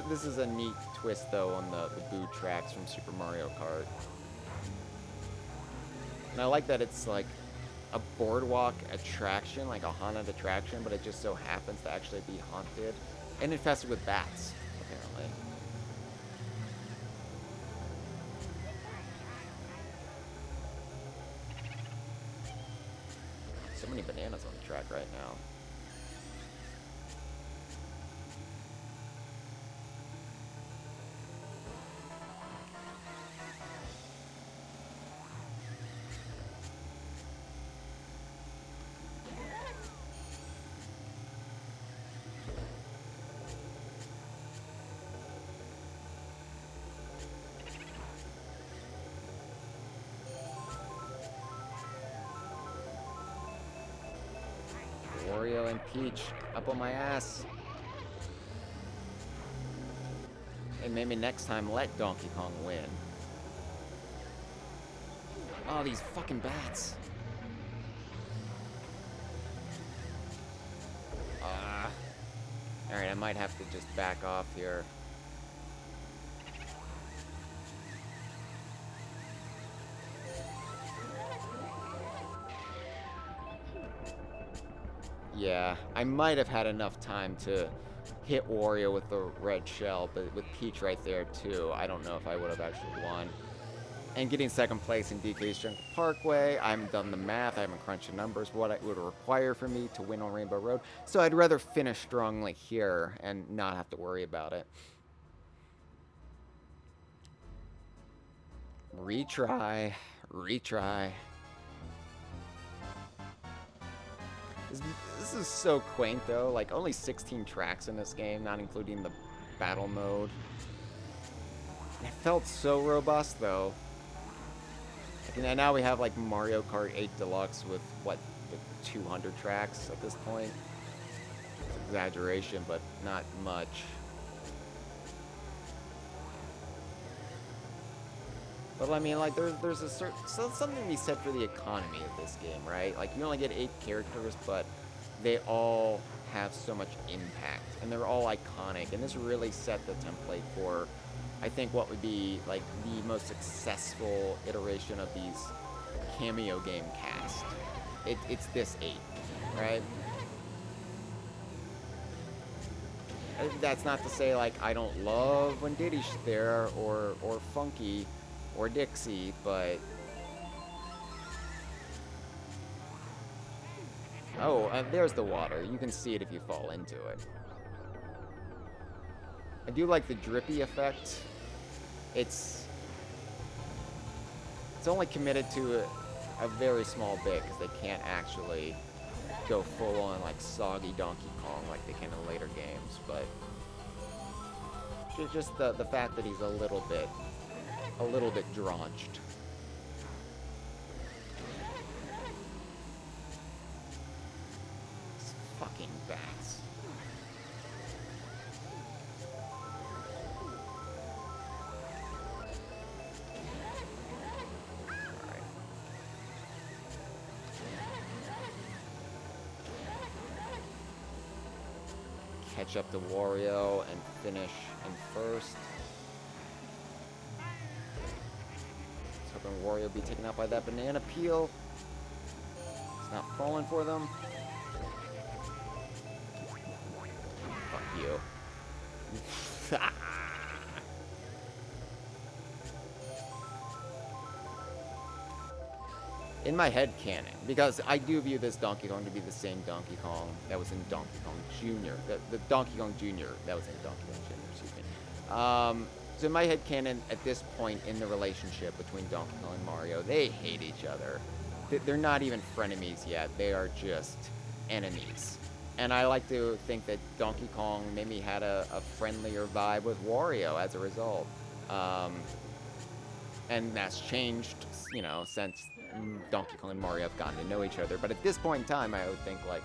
This is a neat twist though on the Boo tracks from Super Mario Kart. And I like that it's like a boardwalk attraction, like a haunted attraction, but it just so happens to actually be haunted and infested with bats, apparently. So many bananas on the track right now. Peach, up on my ass. And maybe next time let Donkey Kong win. Oh, these fucking bats. Alright, I might have to just back off here. Yeah, I might have had enough time to hit Wario with the red shell, but with Peach right there too, I don't know if I would have actually won. And getting second place in DK's Jungle Parkway, I haven't done the math, I haven't crunched the numbers, what it would require for me to win on Rainbow Road. So I'd rather finish strongly here and not have to worry about it. Retry, retry. This is so quaint though, like only 16 tracks in this game, not including the battle mode. It felt so robust though. And now we have like Mario Kart 8 Deluxe with what, 200 tracks at this point? It's an exaggeration, but not much. But I mean, like, there's a certain something to be said for the economy of this game, right? Like, you only get 8 characters, but they all have so much impact, and they're all iconic. And this really set the template for, I think, what would be like the most successful iteration of these cameo game cast. It's this 8, right? That's not to say like I don't love when Diddy's there or Funky or Dixie, but oh, there's the water. You can see it if you fall into it. I do like the drippy effect. It's only committed to a very small bit because they can't actually go full on like soggy Donkey Kong like they can in later games, but just the fact that he's a little bit drenched. These fucking bats. Alright. Catch up to Wario and finish in first. Hoping Wario be taken out by that banana peel. It's not falling for them. Fuck you. In my head canon, because I do view this Donkey Kong to be the same Donkey Kong that was in Donkey Kong Jr. The Donkey Kong Jr. that was in Donkey Kong Jr. Excuse me. So in my head canon, at this point in the relationship between Donkey Kong and Mario, they hate each other. They're not even frenemies yet. They are just enemies. And I like to think that Donkey Kong maybe had a friendlier vibe with Wario as a result. And that's changed, you know, since Donkey Kong and Mario have gotten to know each other. But at this point in time, I would think, like,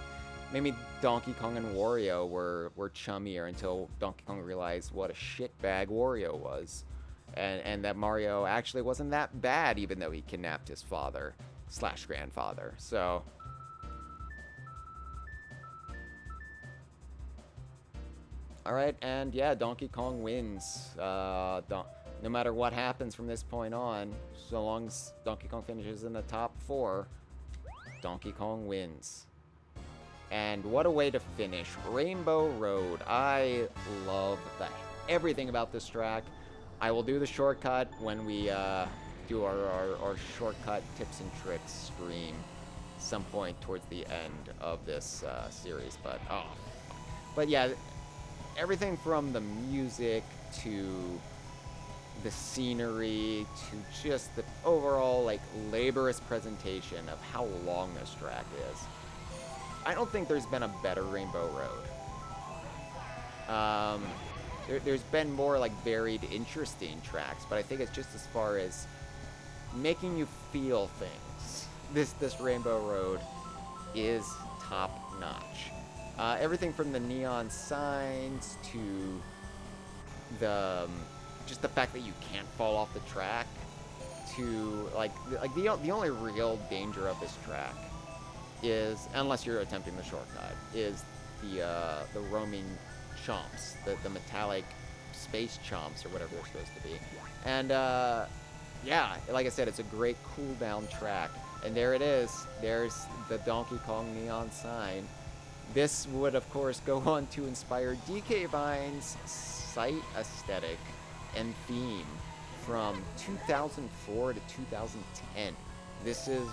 maybe Donkey Kong and Wario were chummier until Donkey Kong realized what a shitbag Wario was. And that Mario actually wasn't that bad, even though he kidnapped his father/grandfather. So alright, and yeah, Donkey Kong wins. No matter what happens from this point on, so long as Donkey Kong finishes in the top 4, Donkey Kong wins. And what a way to finish. Rainbow Road. I love everything about this track. I will do the shortcut when we do our shortcut tips and tricks stream some point towards the end of this series. But yeah, everything from the music to the scenery to just the overall like laborious presentation of how long this track is. I don't think there's been a better Rainbow Road. There's been more like varied, interesting tracks, but I think it's just as far as making you feel things. This Rainbow Road is top notch. Everything from the neon signs to the just the fact that you can't fall off the track to the only real danger of this track is, unless you're attempting the shortcut, is the roaming chomps, the metallic space chomps or whatever they're supposed to be. And yeah, like I said, it's a great cooldown track. And there it is. There's the Donkey Kong neon sign. This would, of course, go on to inspire DK Vine's site aesthetic and theme from 2004 to 2010. This is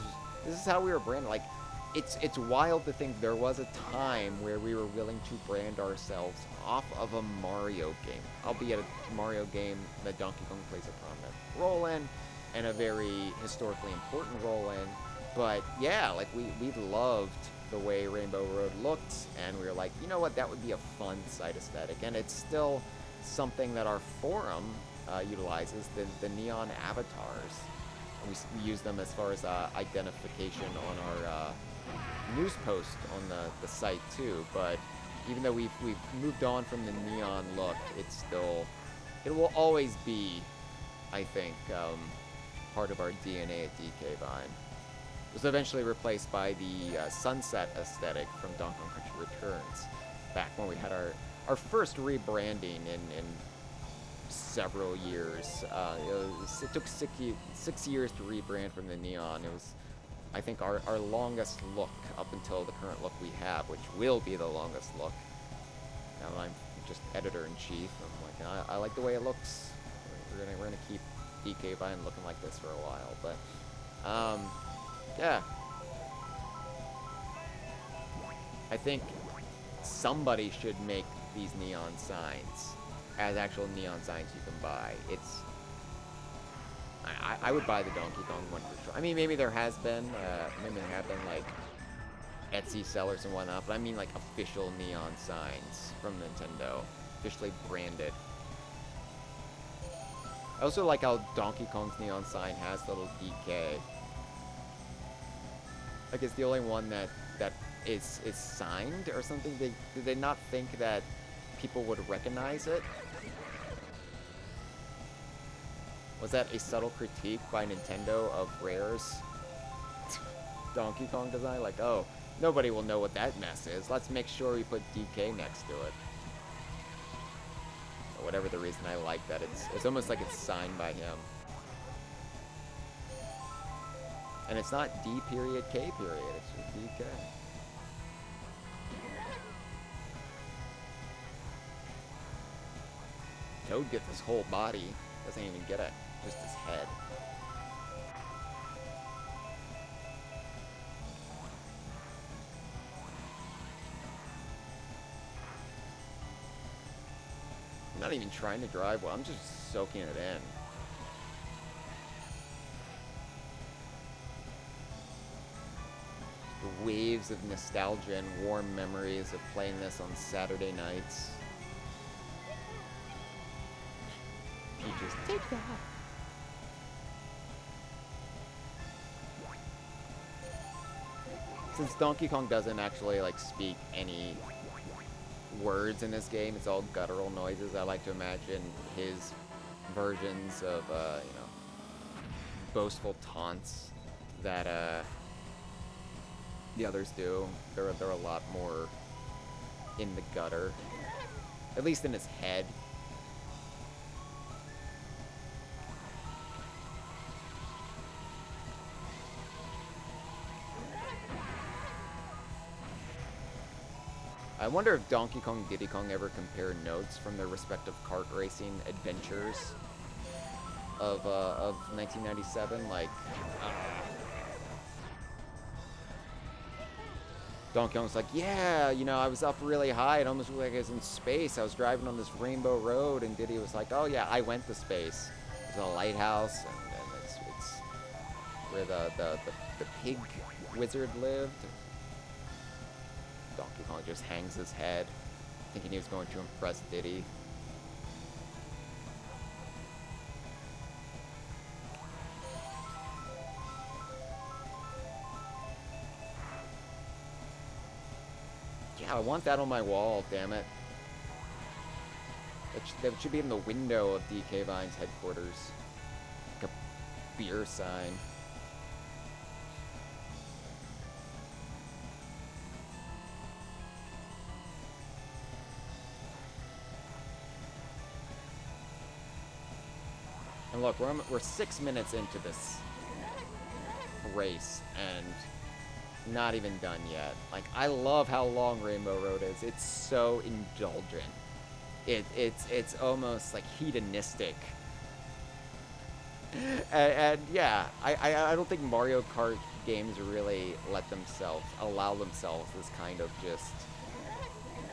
how we were branded. Like, it's wild to think there was a time where we were willing to brand ourselves off of a Mario game, albeit a Mario game that Donkey Kong plays a prominent role in, and a very historically important role in. But yeah, like we loved the way Rainbow Road looked, and we were like, you know what, that would be a fun site aesthetic. And it's still something that our forum utilizes, the neon avatars. And we use them as far as identification on our news post on the site too. But even though we've moved on from the neon look, it will always be, I think, part of our DNA at DK Vine. It was eventually replaced by the sunset aesthetic from Donkey Kong Country Returns, back when we had our first rebranding in several years. It took 6 years to rebrand from the neon. It was, I think, our longest look up until the current look we have, which will be the longest look. Now I'm just editor-in-chief. I'm like, I like the way it looks. We're gonna keep DK Vine looking like this for a while, but yeah. I think somebody should make these neon signs as actual neon signs you can buy. I would buy the Donkey Kong one for sure. I mean, maybe there have been like Etsy sellers and whatnot, but I mean like official neon signs from Nintendo, officially branded. I also like how Donkey Kong's neon sign has little DK. Like, it's the only one that is signed or something. Did they not think that people would recognize it? Was that a subtle critique by Nintendo of Rare's Donkey Kong design? Like, oh, nobody will know what that mess is. Let's make sure we put DK next to it. Or whatever the reason I like that. It's almost like it's signed by him. And it's not D period K period, it's just DK. Toad gets his whole body, doesn't even get it, just his head. I'm not even trying to drive well, I'm just soaking it in. Waves of nostalgia and warm memories of playing this on Saturday nights. Peaches, take that! Since Donkey Kong doesn't actually, like, speak any words in this game, it's all guttural noises, I like to imagine his versions of, you know, boastful taunts that, the others do. They're a lot more in the gutter, at least in his head. I wonder if Donkey Kong and Diddy Kong ever compare notes from their respective kart racing adventures of 1997. Like, Donkey Kong's like, yeah, you know, I was up really high. It almost looked like I was in space. I was driving on this rainbow road, and Diddy was like, oh yeah, I went to space. There's a lighthouse, and it's where the pig wizard lived. Donkey Kong just hangs his head, thinking he was going to impress Diddy. Yeah, I want that on my wall, damn it. That should be in the window of DK Vine's headquarters. Like a beer sign. And look, we're 6 minutes into this race, and not even done yet. Like, I love how long Rainbow Road is. It's so indulgent. It's almost like hedonistic. And yeah, I don't think Mario Kart games really allow themselves this kind of just...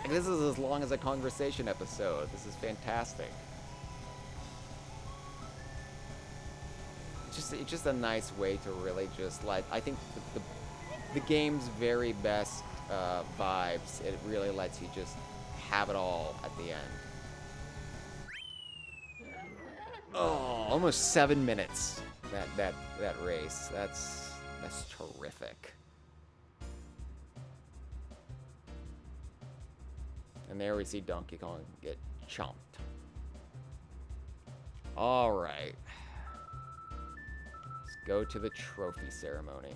Like, this is as long as a conversation episode. This is fantastic. It's just a nice way to really just let... I think the game's very best vibes. It really lets you just have it all at the end. Oh, almost 7 minutes. That race. That's terrific. And there we see Donkey Kong get chomped. All right. Let's go to the trophy ceremony.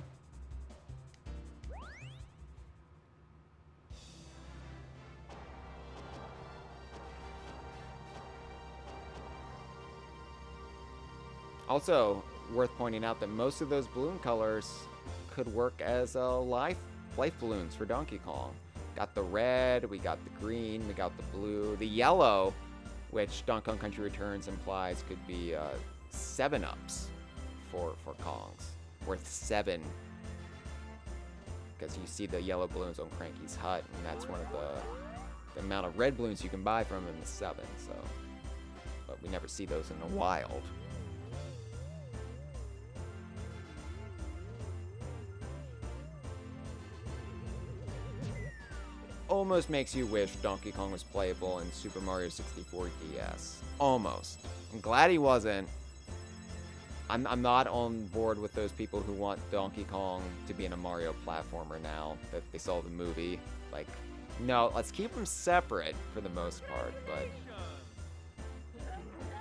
Also, worth pointing out that most of those balloon colors could work as life balloons for Donkey Kong. Got the red, we got the green, we got the blue, the yellow, which Donkey Kong Country Returns implies could be 7-ups for Kongs, worth 7. Because you see the yellow balloons on Cranky's hut, and that's one of the amount of red balloons you can buy from him is 7. So, but we never see those in the wild. Almost makes you wish Donkey Kong was playable in Super Mario 64 DS. Almost. I'm glad he wasn't. I'm not on board with those people who want Donkey Kong to be in a Mario platformer now that they saw the movie. Like, no, let's keep them separate for the most part, but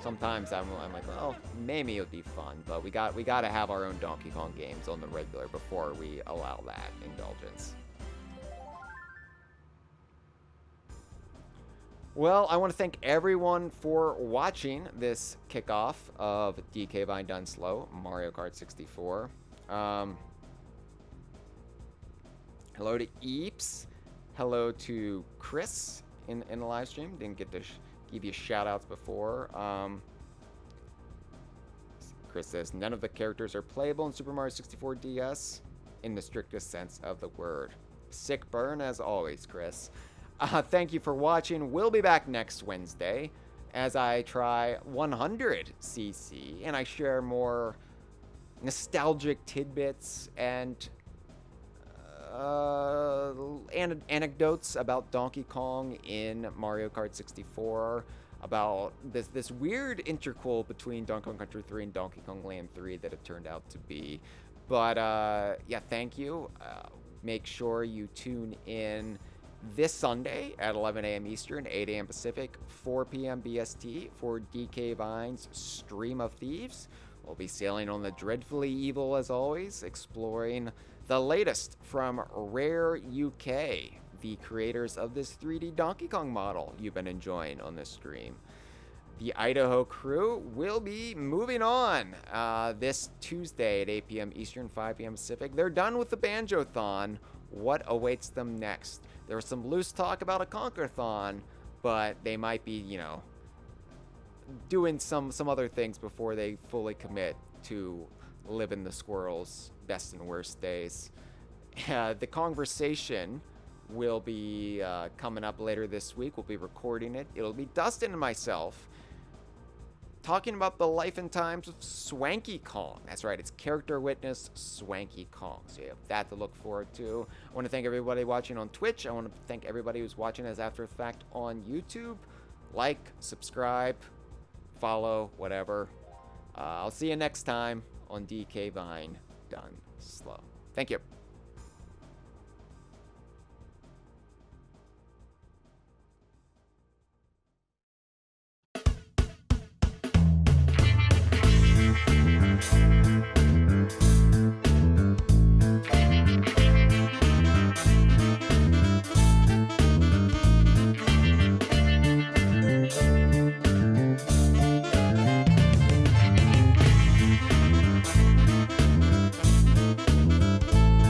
sometimes I'm like, well, maybe it would be fun, but we got to have our own Donkey Kong games on the regular before we allow that indulgence. Well, I want to thank everyone for watching this kickoff of DK Vine Done Slow, Mario Kart 64. Hello to Eeps. Hello to Chris in the live stream. Didn't get to give you shout-outs before. Chris says, none of the characters are playable in Super Mario 64 DS in the strictest sense of the word. Sick burn as always, Chris. Thank you for watching. We'll be back next Wednesday as I try 100cc and I share more nostalgic tidbits and anecdotes about Donkey Kong in Mario Kart 64, about this weird interquel between Donkey Kong Country 3 and Donkey Kong Land 3 that it turned out to be. But yeah, thank you. Make sure you tune in this Sunday at 11 a.m. Eastern, 8 a.m. Pacific, 4 p.m. BST for DK Vine's Stream of Thieves. We'll be sailing on the Dreadfully Evil as always, exploring the latest from Rare UK, the creators of this 3D Donkey Kong model you've been enjoying on this stream. The Idaho crew will be moving on this Tuesday at 8 p.m. Eastern, 5 p.m. Pacific. They're done with the Banjo-thon. What awaits them next? There was some loose talk about a Conquer-thon, but they might be, you know, doing some other things before they fully commit to living the squirrel's best and worst days. The conversation will be coming up later this week. We'll be recording it. It'll be Dustin and myself talking about the life and times of Swanky Kong. That's right, it's Character Witness Swanky Kong. So you have that to look forward to. I want to thank everybody watching on Twitch. I want to thank everybody who's watching as After Effect on YouTube. Like, subscribe, follow, whatever. I'll see you next time on DK Vine Done Slow. Thank you.